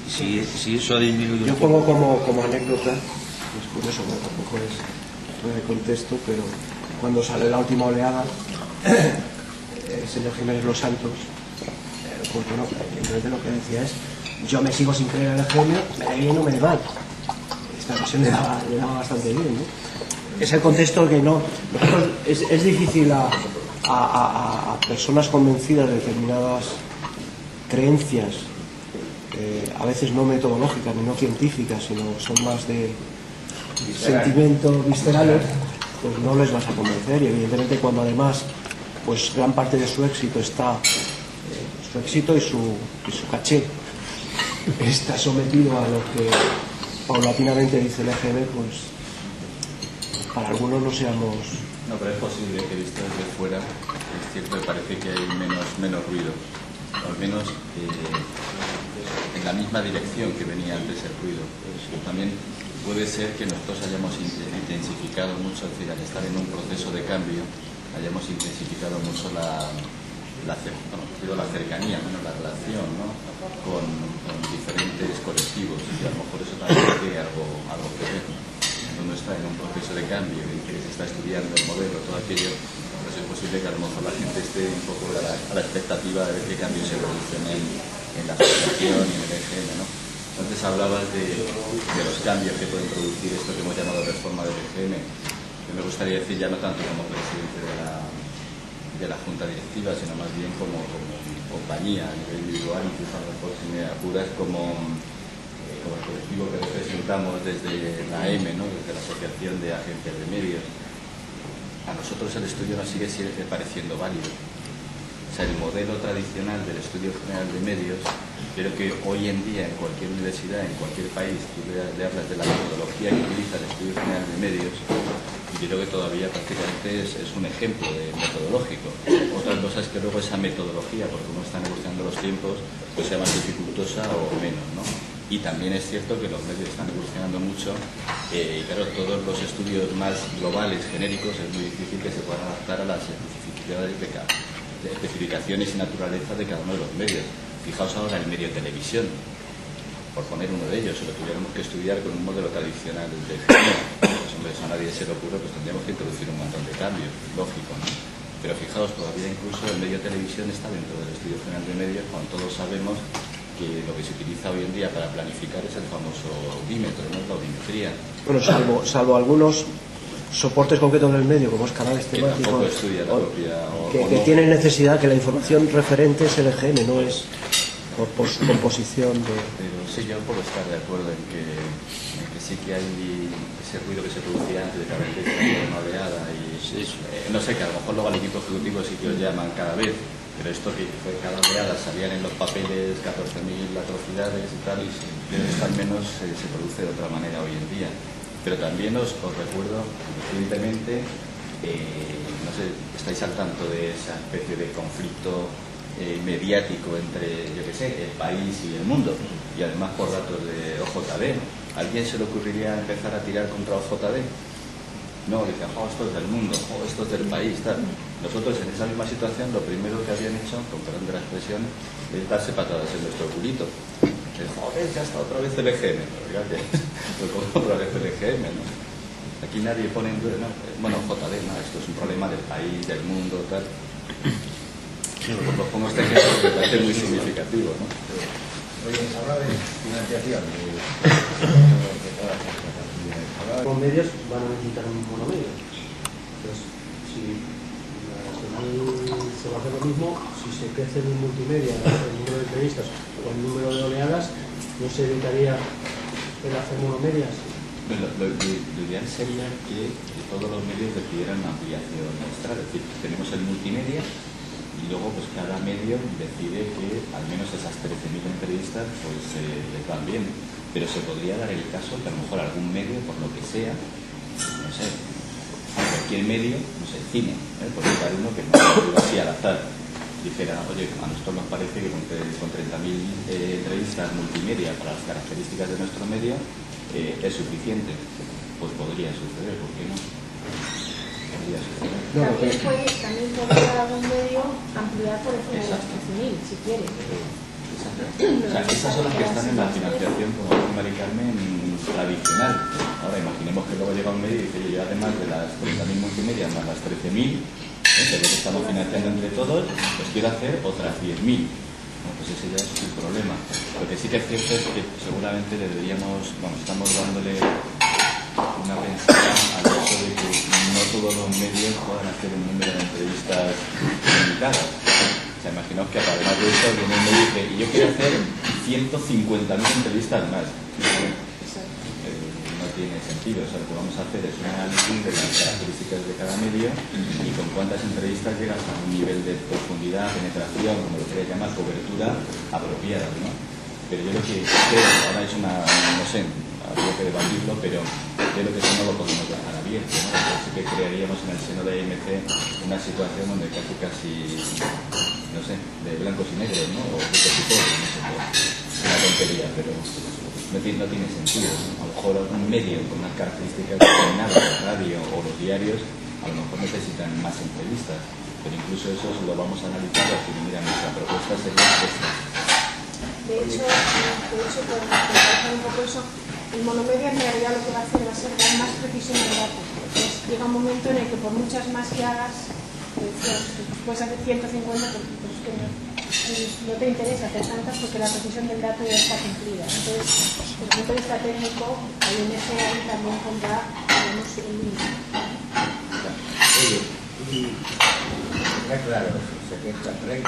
eso ha disminuido. Yo pongo como anécdota, pues por eso tampoco es fuera de contexto, pero cuando sale la última oleada, el señor Jiménez Los Santos, pues bueno, evidentemente lo que decía es: yo me sigo sin creer en el genio, me da bien o me da mal. Esta versión le daba bastante bien, ¿no? Es el contexto que no. Es difícil a personas convencidas de determinadas creencias, a veces no metodológicas ni no científicas, sino son más de sentimientos viscerales, pues no les vas a convencer. Y evidentemente cuando además pues gran parte de su éxito está, su éxito y su caché está sometido a lo que paulatinamente dice el EGB, pues para algunos no seamos... No, pero es posible que visto desde fuera, es cierto que parece que hay menos ruido, o al menos en la misma dirección que venía antes el ruido. También puede ser que nosotros hayamos intensificado mucho, es decir, al estar en un proceso de cambio, hayamos intensificado mucho la cercanía, la relación, ¿no? con diferentes colectivos, y a lo mejor eso también tiene algo que ver. Cuando uno está en un proceso de cambio en que se está estudiando el modelo, todo aquello, pues es posible que a lo mejor la gente esté un poco a la expectativa de ver qué cambios se producen en la asociación y en el EGM, ¿no? Antes hablabas de los cambios que pueden producir esto que hemos llamado reforma del EGM. Yo me gustaría decir, ya no tanto como presidente de la Junta Directiva, sino más bien como compañía a nivel individual, incluso a lo mejor si me apuras como el colectivo que representamos desde la AM, ¿no? Desde la Asociación de Agencias de Medios. A nosotros el estudio nos sigue pareciendo válido. O sea, el modelo tradicional del estudio general de medios, creo que hoy en día en cualquier universidad, en cualquier país, tú le hablas de la metodología que utiliza el estudio general de medios, y creo que todavía prácticamente es un ejemplo metodológico. Otra cosa es que luego esa metodología, porque uno está negociando los tiempos, pues sea más dificultosa o menos, ¿no? Y también es cierto que los medios están evolucionando mucho y claro, todos los estudios más globales, genéricos, es muy difícil que se puedan adaptar a las especificidades de especificaciones y naturaleza de cada uno de los medios. Fijaos ahora el medio de televisión, por poner uno de ellos, si lo tuviéramos que estudiar con un modelo tradicional de pues hombre, eso a nadie se le ocurre, pues tendríamos que introducir un montón de cambios, lógico, ¿no? Pero fijaos, todavía incluso el medio de televisión está dentro del estudio general de medios, cuando todos sabemos que lo que se utiliza hoy en día para planificar es el famoso audímetro, no es la audiometría. Bueno, salvo algunos soportes concretos del medio, como es canales temáticos, que tienen necesidad que la información referente es el EGM, no es por su composición de... Pero sí, yo puedo estar de acuerdo en que sí que hay ese ruido que se producía antes de cada vez de una oleada y no sé, que a lo mejor luego al equipo ejecutivo sí que os llaman cada vez, pero esto que fue cada oleada salían en los papeles 14.000 atrocidades y tal, y esto al menos se produce de otra manera hoy en día. Pero también os recuerdo recientemente, no sé, estáis al tanto de esa especie de conflicto mediático entre, yo qué sé, el país y el mundo, y además por datos de OJD. ¿A alguien se le ocurriría empezar a tirar contra OJD? No, dicen, esto es del mundo, esto es del país, tal. Nosotros en esa misma situación lo primero que habían hecho, con perdón de la expresión, es darse patadas en nuestro culito. Joder, ya está otra vez el EGM, otra vez el EGM, ¿no? Aquí nadie pone en duda, ¿no? Bueno, JD, no, esto es un problema del país, del mundo, tal. Os pongo este ejemplo que me parece muy significativo, ¿no? Oye, habla de financiación. Los medios van a necesitar un monomedio. Entonces, si al final se va a hacer lo mismo, si se crece en multimedia el número de entrevistas o el número de oleadas, ¿no se evitaría el hacer monomedias? Bueno, lo ideal sería que todos los medios decidieran una ampliación extra, es decir, tenemos el multimedia y luego pues cada medio decide que al menos esas 13.000 entrevistas pues les van bien, pero se podría dar el caso que a lo mejor algún medio, por lo que sea, no sé, cualquier medio, no sé, cine, por citar uno que no así al azar, dijera, oye, a nosotros nos parece que con 30.000 entrevistas multimedia para las características de nuestro medio es suficiente. Pues podría suceder, ¿por qué no? Podría suceder. También podría algún medio ampliar por encima de las 13.000, si quiere. Exacto. O sea, esas son las que están en la financiación, como dice Mari Carmen, tradicional. Ahora imaginemos que luego llega un medio y dice, yo además de las 30.000 multimedia más las 13.000, que es lo que estamos financiando entre todos, pues quiero hacer otras 10.000. Bueno, pues ese ya es un problema. Lo que sí que es cierto es que seguramente le deberíamos, estamos dándole una pensión al hecho de que no todos los medios puedan hacer un número de entrevistas limitadas. O sea, imaginaos que además de eso viene un medio y dice, y yo quiero hacer 150.000 entrevistas más. No tiene sentido. O sea, lo que vamos a hacer es un análisis de las características de cada medio y con cuántas entrevistas llegas a un nivel de profundidad, penetración, como lo queréis llamar, cobertura apropiada, ¿no? Pero yo lo que creo, ahora es una, no sé, habría que debatirlo, pero creo que eso no lo podemos dejar abierto, ¿no? Así que crearíamos en el seno de AMC una situación donde casi, no sé, de blancos y negros, ¿no? O ricos y pobres, no sé, es una tontería, pero no tiene sentido, ¿no? A lo mejor un medio con unas características determinadas, la radio o los diarios, a lo mejor necesitan más entrevistas, pero incluso eso lo vamos a analizar y decir, mira, nuestra propuesta sería esta. De hecho, por reforzar un poco eso, el monomedia en realidad lo que va a hacer va a ser dar más precisión al dato. Entonces llega un momento en el que por muchas más que hagas, puedes hacer 150, pero es que no te interesa hacer tantas porque la precisión del dato ya está cumplida. Entonces, desde el punto de vista técnico, hay un eje ahí también pondrá, digamos, el límite. Oye, y está claro, 70-30,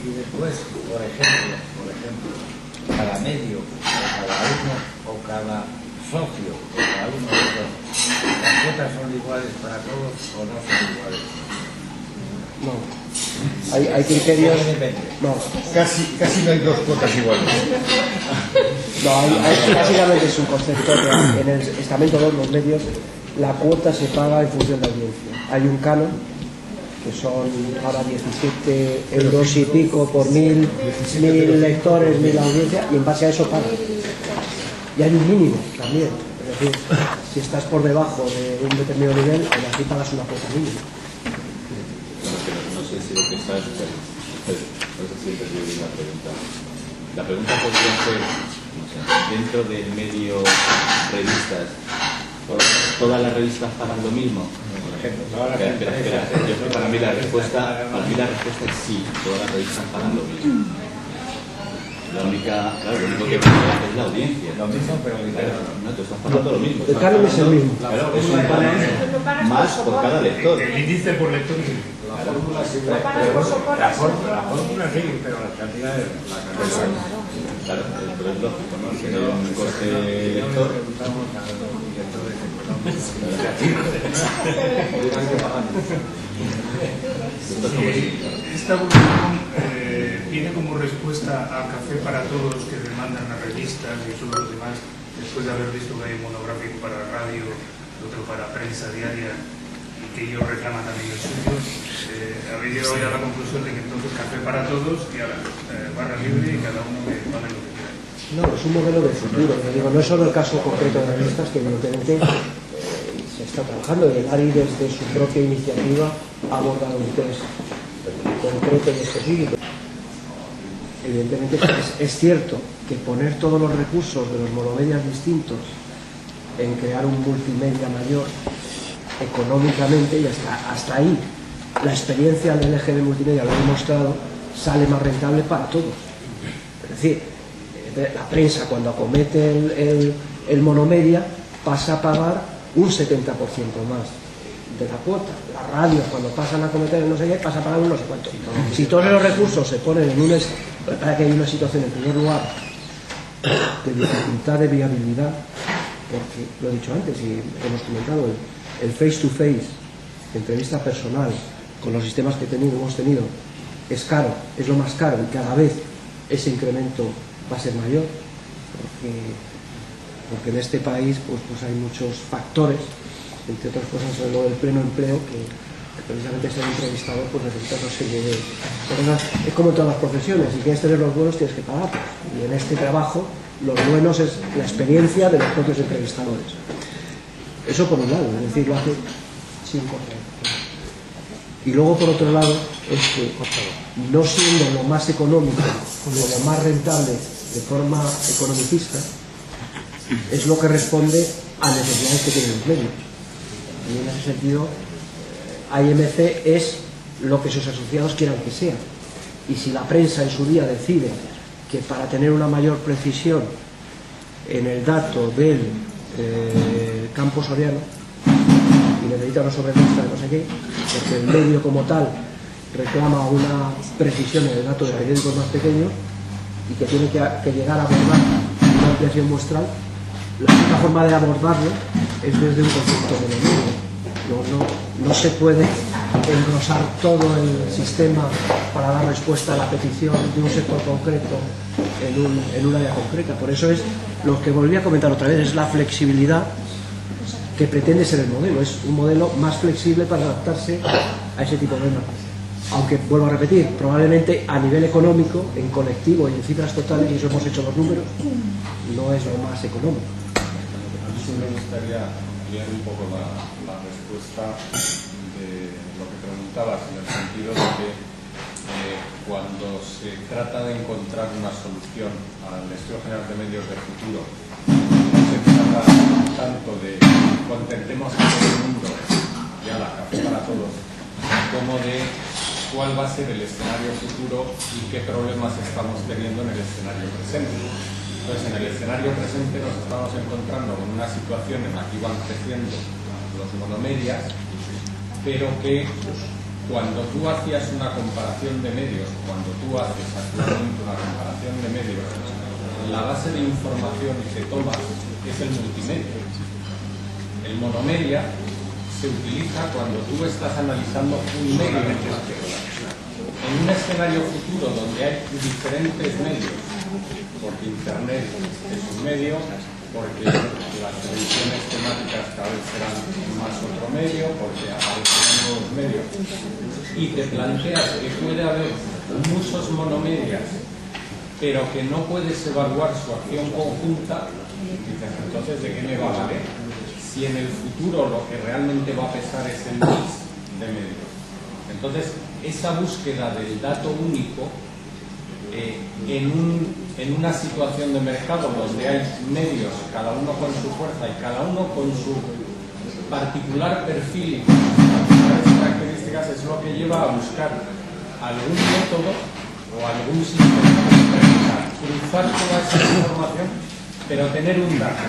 y después, por ejemplo, cada medio, o cada uno, o cada socio, o cada uno de ellos, ¿las cuotas son iguales para todos o no son iguales? No. Hay criterios. No. Casi no hay dos cuotas iguales. No, básicamente es un concepto que en el estamento 2, los medios, la cuota se paga en función de audiencia. Hay un canon, que son ahora 17 euros y pico por 1000 lectores, 1000 audiencias, y en base a eso pagan. Y hay un mínimo también. Es decir, si estás por debajo de un determinado nivel, aquí pagas una cuota mínima. No sé si lo que está es... No sé si he entendido bien la pregunta. La pregunta podría ser, no sé, dentro del medio revistas, ¿todas las revistas pagan lo mismo? Por ejemplo, Espera. Yo creo que para mí la respuesta es sí, todas las revistas pagan lo mismo. Lo único que cambia es la audiencia. lo mismo, pero No, tú estás pagando lo mismo. El canon es el mismo. Claro, es un canon más por cada lector. El índice por lector es la fórmula sí, la fórmula sí, pero las cantidades, Claro, pero es lógico, ¿no? Si hay un coste lector. preguntamos a los directores económicos. Esta evolución viene como respuesta a Café para Todos, que demandan las revistas y todos los demás, después de haber visto que hay un monográfico para radio, otro para prensa diaria, y que ellos reclaman también el suyo. Habéis llegado ya a la conclusión de que entonces Café para Todos, que ahora barra libre y cada uno que pague lo que quiera. No, es un modelo de futuro. Digo, no es solo el caso concreto de revistas, que evidentemente se está trabajando. El ARI, desde su propia iniciativa, ha abordado un test concreto y específico. Evidentemente es cierto que poner todos los recursos de los monomedias distintos en crear un multimedia mayor económicamente, y hasta ahí la experiencia del eje de multimedia lo ha demostrado, sale más rentable para todos. Es decir, la prensa, cuando acomete el monomedia, pasa a pagar un 70% más de la cuota. Las radios, cuando pasan a acometer el no sé qué, pasa a pagar un no sé cuánto. Si todos los recursos se ponen en para que hay una situación, en primer lugar, de dificultad de viabilidad, porque lo he dicho antes y hemos comentado, el face-to-face, entrevista personal, con los sistemas que hemos tenido, es caro, es lo más caro, y cada vez ese incremento va a ser mayor, porque en este país pues hay muchos factores, entre otras cosas lo del pleno empleo, que precisamente ser entrevistador pues necesita una serie de cosas. Es como en todas las profesiones, si quieres tener los buenos tienes que pagarlos, y en este trabajo los buenos es la experiencia de los propios entrevistadores. Eso por un lado, es decir, lo hace sin correr. Y luego por otro lado es que, no siendo lo más económico o lo más rentable de forma economicista, es lo que responde a necesidades que tienen los medios. Y en ese sentido, AMC es lo que sus asociados quieran que sea. Y si la prensa en su día decide que para tener una mayor precisión en el dato del campo soriano, y necesita una sobremesa de no sé qué, porque el medio como tal reclama una precisión en el dato de periódicos más pequeños y que tiene que llegar a abordar una ampliación muestral, la única forma de abordarlo es desde un concepto monomedia. No se puede engrosar todo el sistema para dar respuesta a la petición de un sector concreto en un área concreta. Por eso es lo que volví a comentar otra vez, es la flexibilidad que pretende ser el modelo. Es un modelo más flexible para adaptarse a ese tipo de normas. Aunque, vuelvo a repetir, probablemente a nivel económico, en colectivo y en cifras totales, y eso hemos hecho los números, no es lo más económico. A mí sí me gustaría ampliar un poco la respuesta de lo que preguntabas, en el sentido de que cuando se trata de encontrar una solución al estudio general de medios de futuro, no se trata tanto de contentemos a todo el mundo como de cuál va a ser el escenario futuro y qué problemas estamos teniendo en el escenario presente. Entonces, en el escenario presente nos estamos encontrando con una situación en la que van creciendo los monomedias, pero que cuando tú hacías una comparación de medios, cuando tú haces actualmente una comparación de medios, la base de información que tomas es el multimedia. El monomedia se utiliza cuando tú estás analizando un medio en particular. En un escenario futuro donde hay diferentes medios, porque Internet es un medio, porque las televisiones temáticas cada vez serán más otro medio, porque aparecen nuevos medios, y te planteas que puede haber muchos monomedias, pero que no puedes evaluar su acción conjunta, dices, entonces, ¿de qué me va a valer? Si en el futuro lo que realmente va a pesar es el mix de medios. Entonces, esa búsqueda del dato único en una situación de mercado donde hay medios, cada uno con su fuerza y cada uno con su particular perfil y particulares características, es lo que lleva a buscar algún método o algún sistema para cruzar toda esa información, pero tener un dato.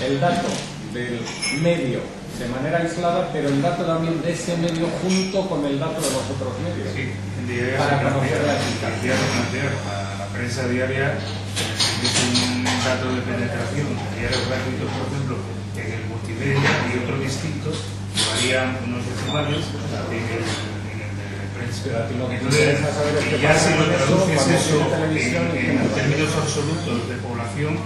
El dato del medio de manera aislada, pero el dato también de ese medio junto con el dato de los otros medios. Sí, para conocer la eficacia. La prensa diaria es un dato de penetración de diarios gratuitos, por ejemplo, en el multimedia y otro distinto, que varían unos decimales en el prensa. Y ya si lo traduces eso en términos absolutos de población,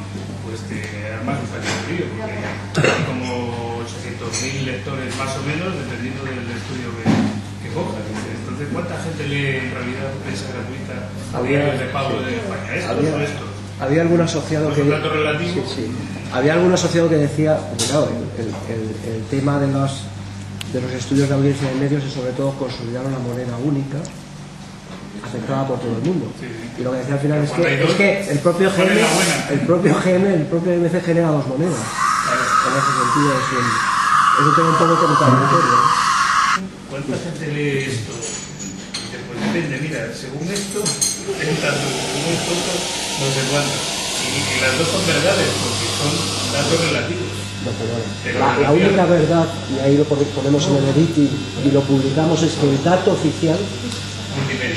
pues te armas un pequeño frío, porque hay como 800.000 lectores más o menos, dependiendo del estudio que cojas. Entonces, ¿cuánta gente lee en realidad prensa gratuita de pago de España? ¿Esto? Había algún asociado que... Había algún asociado que decía, claro, el tema de los estudios de audiencia de medios es sobre todo consolidar una moneda única aceptada por todo el mundo. Y lo que decía al final es que el propio GM, el propio MC genera dos monedas. En ese sentido es un tema un poco contradictorio. ¿Cuánta gente lee esto? Pues depende, mira, según esto, hay tanto, según esto, no sé cuánto. Y las dos son verdades, porque son datos relativos. La única verdad, y ahí lo ponemos en el editing y lo publicamos, es que el dato oficial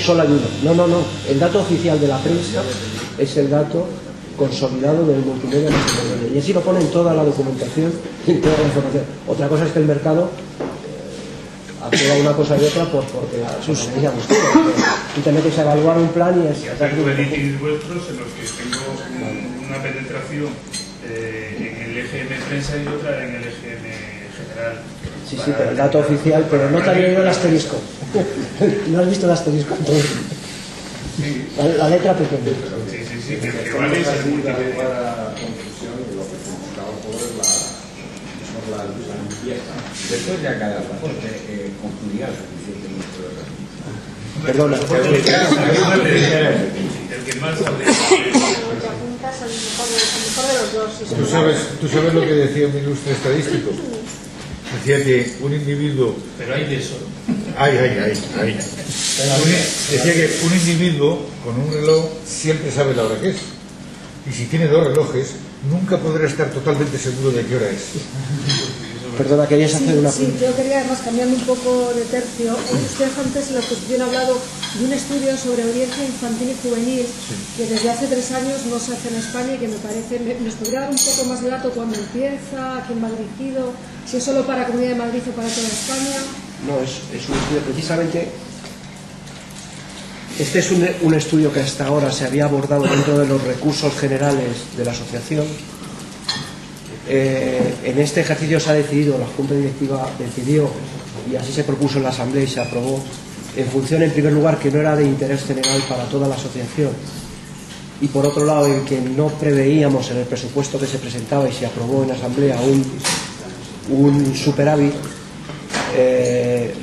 solo hay uno. No. El dato oficial de la prensa es el dato consolidado del multimedia en ese momento. Y así lo pone en toda la documentación y toda la información. Otra cosa es que el mercado actúa una cosa y otra porque digamos, tú te metes a evaluar un plan y es... Tengo editings vuestros en los que tengo una penetración en el EGM prensa y otra en el EGM general. Sí, pero el dato oficial, pero no te has leído el asterisco. ¿No has visto el asterisco entonces? La letra pequeña. Sí, que vale esa para confusión y lo que se buscaba por la limpieza. Después ya cada porque concluía suficientemente. Perdona. El que más hable. ¿Tú sabes lo que decía un ilustre estadístico? Decía que un individuo... Pero hay de eso. Hay. Decía que un individuo con un reloj siempre sabe la hora que es. Y si tiene dos relojes, nunca podrá estar totalmente seguro de qué hora es. Perdona, querías hacer una... Sí, yo quería además cambiando un poco de tercio. Usted antes en la exposición ha hablado de un estudio sobre audiencia infantil y juvenil que desde hace 3 años no se hace en España y que me parece... ¿Nos podría dar un poco más de dato cuándo empieza, a quién va dirigido, si es solo para la Comunidad de Madrid o para toda España? No, es un estudio precisamente... Este es un estudio que hasta ahora se había abordado dentro de los recursos generales de la asociación. En este ejercicio se ha decidido, la Junta Directiva decidió, y así se propuso en la Asamblea y se aprobó, en función, en primer lugar, que no era de interés general para toda la asociación, y por otro lado, en que no preveíamos en el presupuesto que se presentaba y se aprobó en la Asamblea un superávit.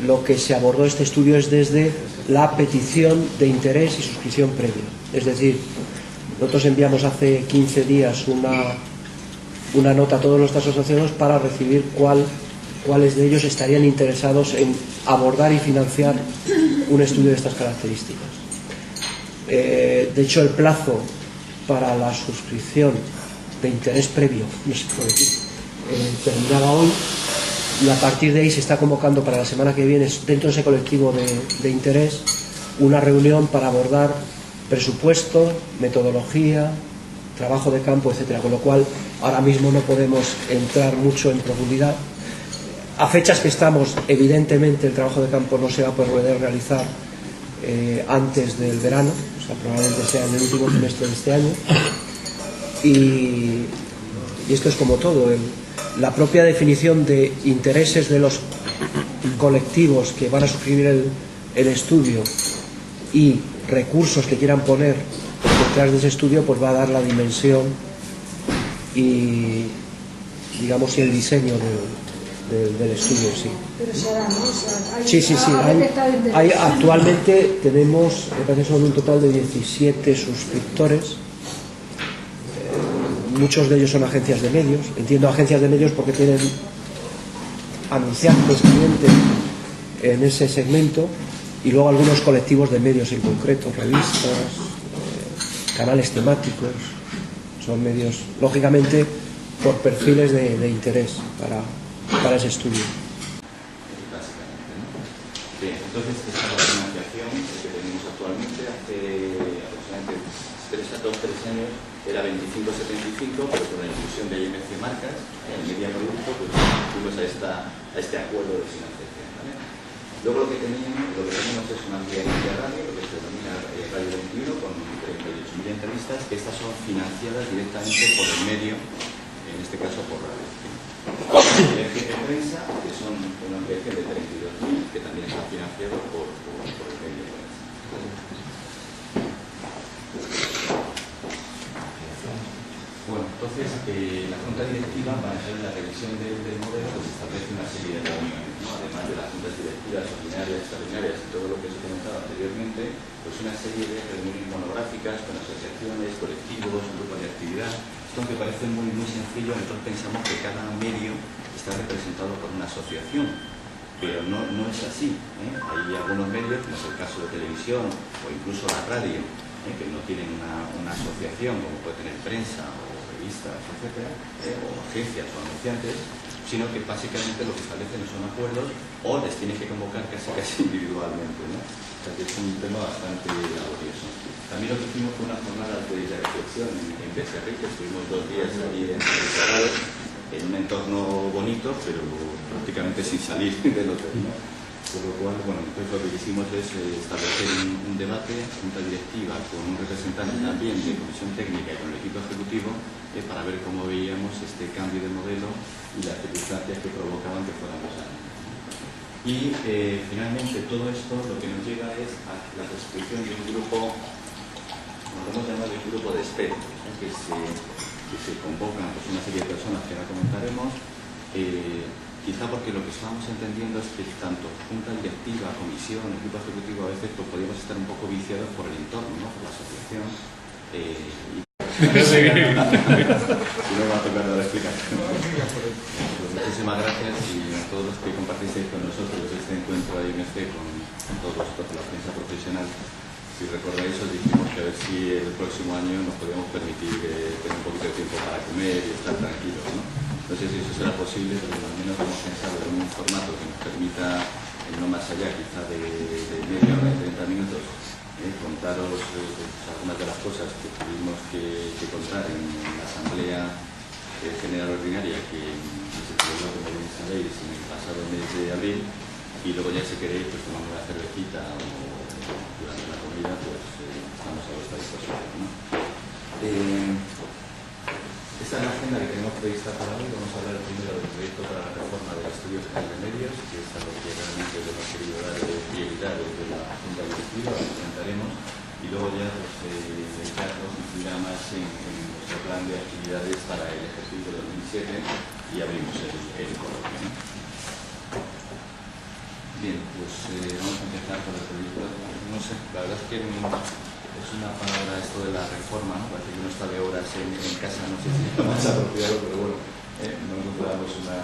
Lo que se abordó este estudio es desde la petición de interés y suscripción previa. Es decir, nosotros enviamos hace 15 días una nota a todos nuestros asociados para recibir cuál cuáles de ellos estarían interesados en abordar y financiar un estudio de estas características. De hecho, el plazo para la suscripción de interés previo, no se puede decir, terminaba hoy, y a partir de ahí se está convocando para la semana que viene, dentro de ese colectivo de interés, una reunión para abordar presupuesto, metodología, trabajo de campo, etcétera, con lo cual ahora mismo no podemos entrar mucho en profundidad. A fechas que estamos, evidentemente el trabajo de campo no se va a poder realizar antes del verano, o sea, probablemente sea en el último semestre de este año, y esto es como todo, la propia definición de intereses de los colectivos que van a suscribir el estudio y recursos que quieran poner detrás de ese estudio, pues va a dar la dimensión y, digamos, y el diseño del estudio, sí. Pero se hará, ¿no? O sea, Sí. Hay actualmente tenemos, me parece, son un total de 17 suscriptores. Muchos de ellos son agencias de medios. Entiendo agencias de medios porque tienen anunciantes, clientes en ese segmento, y luego algunos colectivos de medios en concreto, revistas, canales temáticos. Son medios, lógicamente, por perfiles de interés para ese estudio. Básicamente, ¿no? Bien, entonces esta es la financiación que tenemos actualmente. Hace aproximadamente 2-3 años era 25-75, pero con la inclusión de IMC Marcas, el Media Producto, pues fuimos a este acuerdo de financiación, ¿vale? Luego lo que tenemos es una ampliación de radio, lo que se denomina Radio 21, con 38.000 entrevistas, que estas son financiadas directamente por el medio, en este caso por radio. Ampliación de prensa, que son una ampliación de 32.000, que también está financiado por el medio de prensa. Bueno, entonces la Junta Directiva, para hacer la revisión del modelo, pues establece una serie de reuniones, ¿no? Además de las juntas directivas ordinarias, extraordinarias y todo lo que se comentaba anteriormente, pues una serie de reuniones monográficas con asociaciones, colectivos, grupos de actividad. Esto que parece muy sencillo, nosotros pensamos que cada medio está representado por una asociación, pero no es así, ¿eh? Hay algunos medios, como es el caso de televisión o incluso la radio, que no tienen una asociación, como puede tener prensa o revistas, etcétera, o agencias o anunciantes, sino que básicamente lo que establecen son acuerdos o les tienen que convocar casi individualmente, ¿no? O sea que es un tema bastante laborioso. También lo que hicimos fue una jornada de reflexión en Becerril, que estuvimos 2 días allí encerrados en un entorno bonito, pero prácticamente sin salir del hotel, ¿no? Por lo cual, bueno, entonces lo que hicimos es establecer un debate, junta directiva, con un representante también de comisión técnica y con el equipo ejecutivo, para ver cómo veíamos este cambio de modelo y las circunstancias que provocaban que fuéramos a. Y finalmente todo esto lo que nos lleva es a la constitución de un grupo, como lo hemos llamado el grupo de expertos, ¿no? que se convocan pues, una serie de personas que ahora comentaremos. Quizá porque lo que estábamos entendiendo es que tanto junta directiva, comisión, equipo ejecutivo, a veces pues, podíamos estar un poco viciados por el entorno, ¿no? Por la asociación. Y no va a tocar la explicación. Pues muchísimas gracias y a todos los que compartisteis con nosotros este encuentro de IMC con todos la prensa profesional. Si recordáis, os dijimos que a ver si el próximo año nos podíamos permitir tener un poquito de tiempo para comer y estar tranquilos, ¿no? No sé si eso será posible, pero al menos hemos pensado en un formato que nos permita, no más allá quizá de media hora, de 30 minutos, contaros algunas de las cosas que tuvimos que contar en la Asamblea General Ordinaria que se celebró, como bien sabéis, en el pasado mes de abril, y luego ya si queréis pues tomamos una cervecita o durante la comida, pues estamos a vuestra disposición, ¿no? Esta es la agenda que tenemos prevista para hoy. Vamos a hablar primero del proyecto para la reforma del Estudio General de Medios, que es a lo que realmente le hemos querido dar prioridad desde la Junta Directiva, lo presentaremos, y luego ya pues, dedicarnos incluirá más en nuestro plan de actividades para el ejercicio 2007 y abrimos el coloquio, ¿no? Bien, pues vamos a empezar con el proyecto. No sé, la verdad es que es una palabra esto de la reforma, ¿no? Parece que uno está de horas en casa, no sé si es lo más apropiado, pero bueno, no encontramos una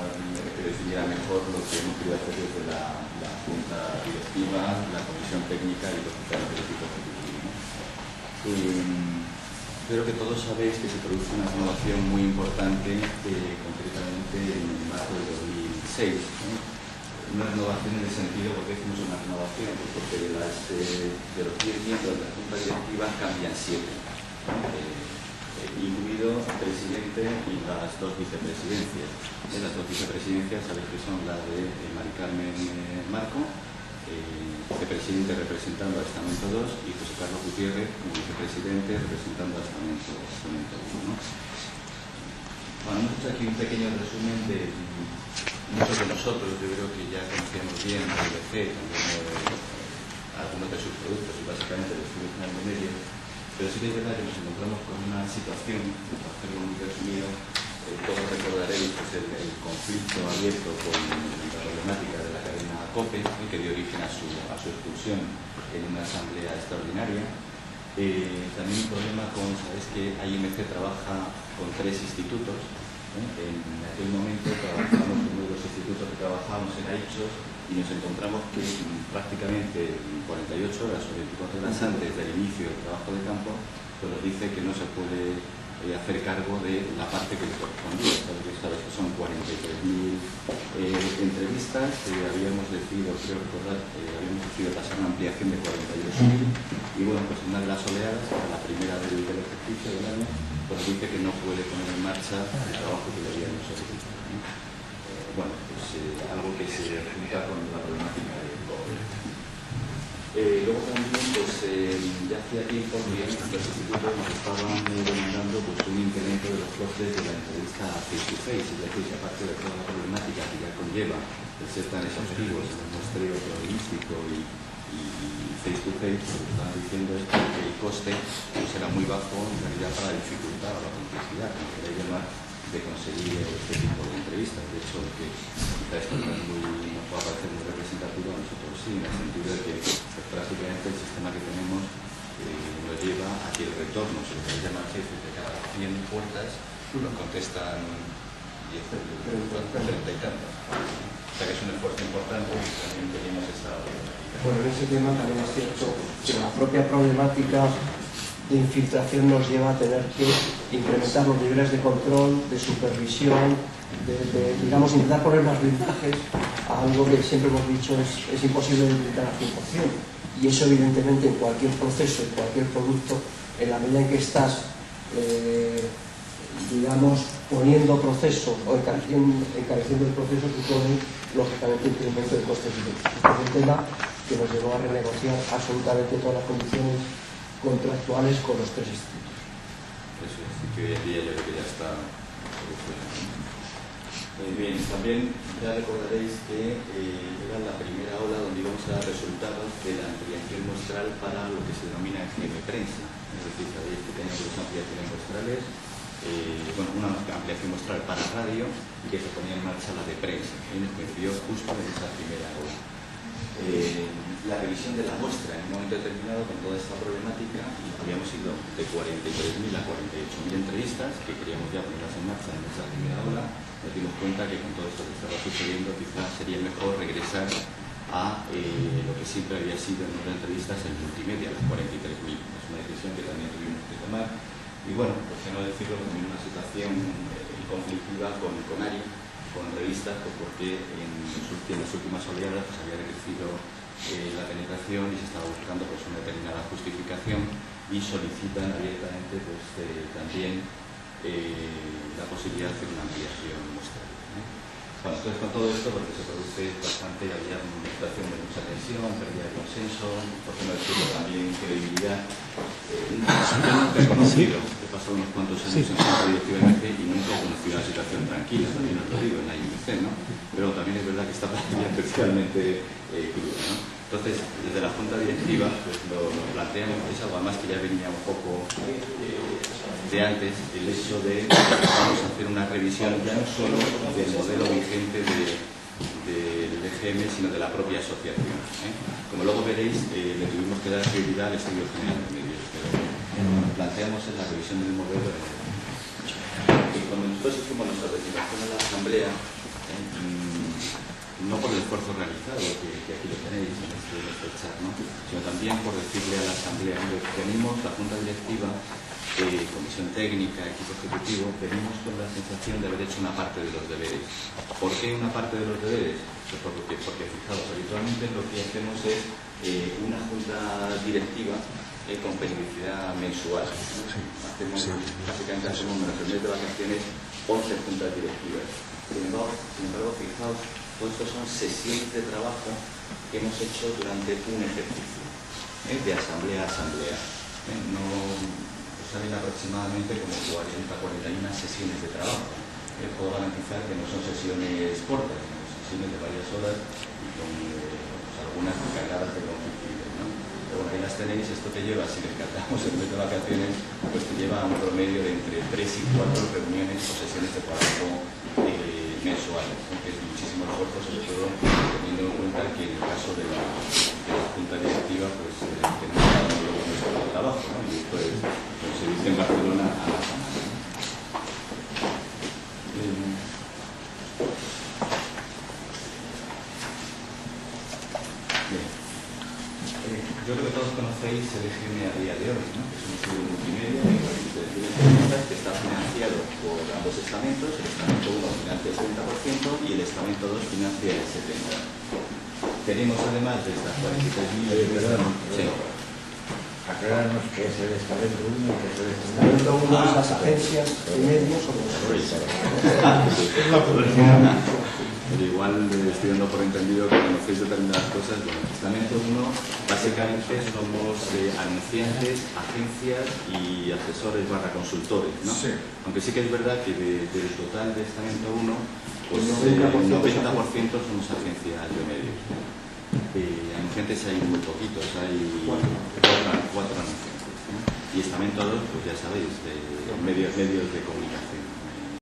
que definiera mejor lo que hemos querido hacer desde la Junta Directiva, la Comisión Técnica y lógicamente el equipo ejecutivo, ¿no? Creo que todos sabéis que se produce una renovación muy importante, concretamente en el marco del 2006, ¿no? Una renovación en el sentido, ¿por qué decimos una renovación? Pues porque de los 10 miembros de la Junta Directiva cambian 7, ¿no? Incluido el presidente y las 2 vicepresidencias. Las 2 vicepresidencias sabéis que son las de Mari Carmen Marco, vicepresidente representando a Estamento 2, y José Carlos Gutiérrez como vicepresidente representando a Estamento 1, ¿no? Bueno, hemos hecho aquí un pequeño resumen de muchos de nosotros. Yo creo que ya conocíamos bien el IBC, también algunos de sus productos y básicamente el Estudio Nacional de Medios. Pero sí que es verdad que nos encontramos con una situación, para hacerlo muy resumido, todos recordaréis pues, el conflicto abierto con la problemática de la cadena COPE, que dio origen a su expulsión en una asamblea extraordinaria. También un problema con, sabéis que IMC trabaja con 3 institutos. En aquel momento trabajamos con uno de los institutos que trabajábamos en Aichos y nos encontramos que prácticamente 48 horas o 24 horas antes del inicio del trabajo de campo, pues nos dice que no se puede hacer cargo de la parte que le correspondía. Sabes que son 43.000 entrevistas, habíamos decidido, creo recordar, habíamos decidido pasar una ampliación de 48.000 y bueno, pues una de las oleadas, la primera del ejercicio del año, pues dice que no puede poner en marcha el trabajo que le habíamos solicitado, ¿no? Bueno, pues algo que se junta con la problemática del COVID. Luego también, pues ya hacía tiempo que los institutos nos estaban demandando pues, un incremento de los costes de la entrevista face to face, es decir, que aparte de toda la problemática que ya conlleva el ser tan exhaustivos en el muestreo periodístico y face to face, lo que estaban diciendo es que el coste pues, era muy bajo en realidad para dificultar la complejidad, como queréis llamar, de conseguir este tipo de entrevistas. De hecho, que quizá esto no puede parecer muy representativo, a nosotros sí, en el sentido de que pues, prácticamente el sistema que tenemos nos lleva a que el retorno, se le llama jefe, de cada 100 puertas, nos contestan 10, 30 y tantas. O sea que es un esfuerzo importante y también tenemos esa problemática. Bueno, en ese tema también es cierto que la propia problemática de infiltración nos lleva a tener que incrementar los niveles de control, de supervisión, digamos, intentar poner más blindajes a algo que siempre hemos dicho es imposible de blindar al 100%. Y eso, evidentemente, en cualquier proceso, en cualquier producto, en la medida en que estás, digamos, poniendo procesos o encareciendo el proceso, supone, lógicamente, incremento de costes directos. Este es un tema que nos llevó a renegociar absolutamente todas las condiciones contractuales con los 3 institutos. Eso es, que hoy en día yo creo que ya está solucionado. Bien, también ya recordaréis que era la primera ola donde íbamos a dar resultados de la ampliación muestral para lo que se denomina GM Prensa. Es decir, sabéis que teníamos 2 ampliaciones muestrales, bueno, una ampliación muestral para radio y que se ponía en marcha la de prensa, y nos coincidió justo en esa primera ola. La revisión de la muestra en un momento determinado con toda esta problemática, habíamos ido de 43.000 a 48.000 entrevistas que queríamos ya ponerlas en marcha en esa primera ola. Nos dimos cuenta que con todo esto que estaba sucediendo quizás sería mejor regresar a lo que siempre había sido en nuestras entrevistas el multimedia, las 43.000. Es una decisión que también tuvimos que tomar y bueno, por qué no decirlo, también una situación conflictiva con ARI, con revistas, pues porque en las últimas oleadas pues, había decrecido la penetración y se estaba buscando pues, una determinada justificación y solicitan abiertamente pues, también la posibilidad de hacer una ampliación muestral. Bueno, entonces con todo esto, porque se produce bastante, había una situación de mucha tensión, pérdida de consenso, por qué no decirlo también credibilidad. Yo nunca he conocido, he pasado unos cuantos años en Junta Directiva de IMC y nunca he conocido una situación tranquila, también os lo digo, en la IMC, ¿no? Pero también es verdad que esta pandemia es especialmente cruda, ¿no? Entonces, desde la Junta Directiva, pues lo planteamos, es algo más que ya venía un poco de antes, el hecho de vamos a hacer una revisión ya no solo del modelo vigente del EGM, sino de la propia asociación. Como luego veréis, le tuvimos que dar prioridad al Estudio General de Medios, pero lo que planteamos es la revisión del modelo. Y cuando nosotros hicimos nuestra presentación en la Asamblea, no por el esfuerzo realizado, que aquí lo tenéis en este chat, ¿no?, sino también por decirle a la Asamblea, venimos, la Junta Directiva, Comisión Técnica, equipo ejecutivo, venimos con la sensación de haber hecho una parte de los deberes. ¿Por qué una parte de los deberes? Pues porque fijaos, habitualmente lo que hacemos es una Junta Directiva con periodicidad mensual. Básicamente hacemos en el mes de vacaciones 11 juntas directivas. Sin embargo, fijaos, todo esto son sesiones de trabajo que hemos hecho durante un ejercicio, de asamblea a asamblea. No salen aproximadamente como 40-41 sesiones de trabajo. Puedo garantizar que no son sesiones cortas, sino sesiones de varias horas y con algunas cargadas de longitud, ¿no? Pero bueno, ahí las tenéis. Esto te lleva, si descartamos el mes de vacaciones, pues te lleva a un promedio de entre 3 y 4 reuniones o sesiones de trabajo mensuales, que es muchísimo esfuerzo, sobre todo teniendo en cuenta que en el caso de la Junta Directiva, pues tenemos nuestro trabajo, ¿no? Y esto es, como se dice en Barcelona, a la semana. Yo creo que todos conocéis el EGM a día de hoy, ¿no?, que es un estudio multimedia que está financiado por ambos estamentos. El estamento 1 financia el 30% y el estamento 2 financia el 70%. Tenemos además de estas 43.000... Aclararnos qué es el estamento 1 y qué es el estamento 1. Es las agencias de medios o es la publicidad. Pero igual estoy dando por entendido que conocéis determinadas cosas. Bueno, el estamento 1 básicamente somos anunciantes, agencias y asesores / consultores, ¿no? Sí. Aunque sí que es verdad que del total de estamento 1, pues el 90% somos agencias de medios. Anunciantes hay muy poquitos, hay cuatro anunciantes, ¿no? Y estamento 2, pues ya sabéis, medios de comunicación.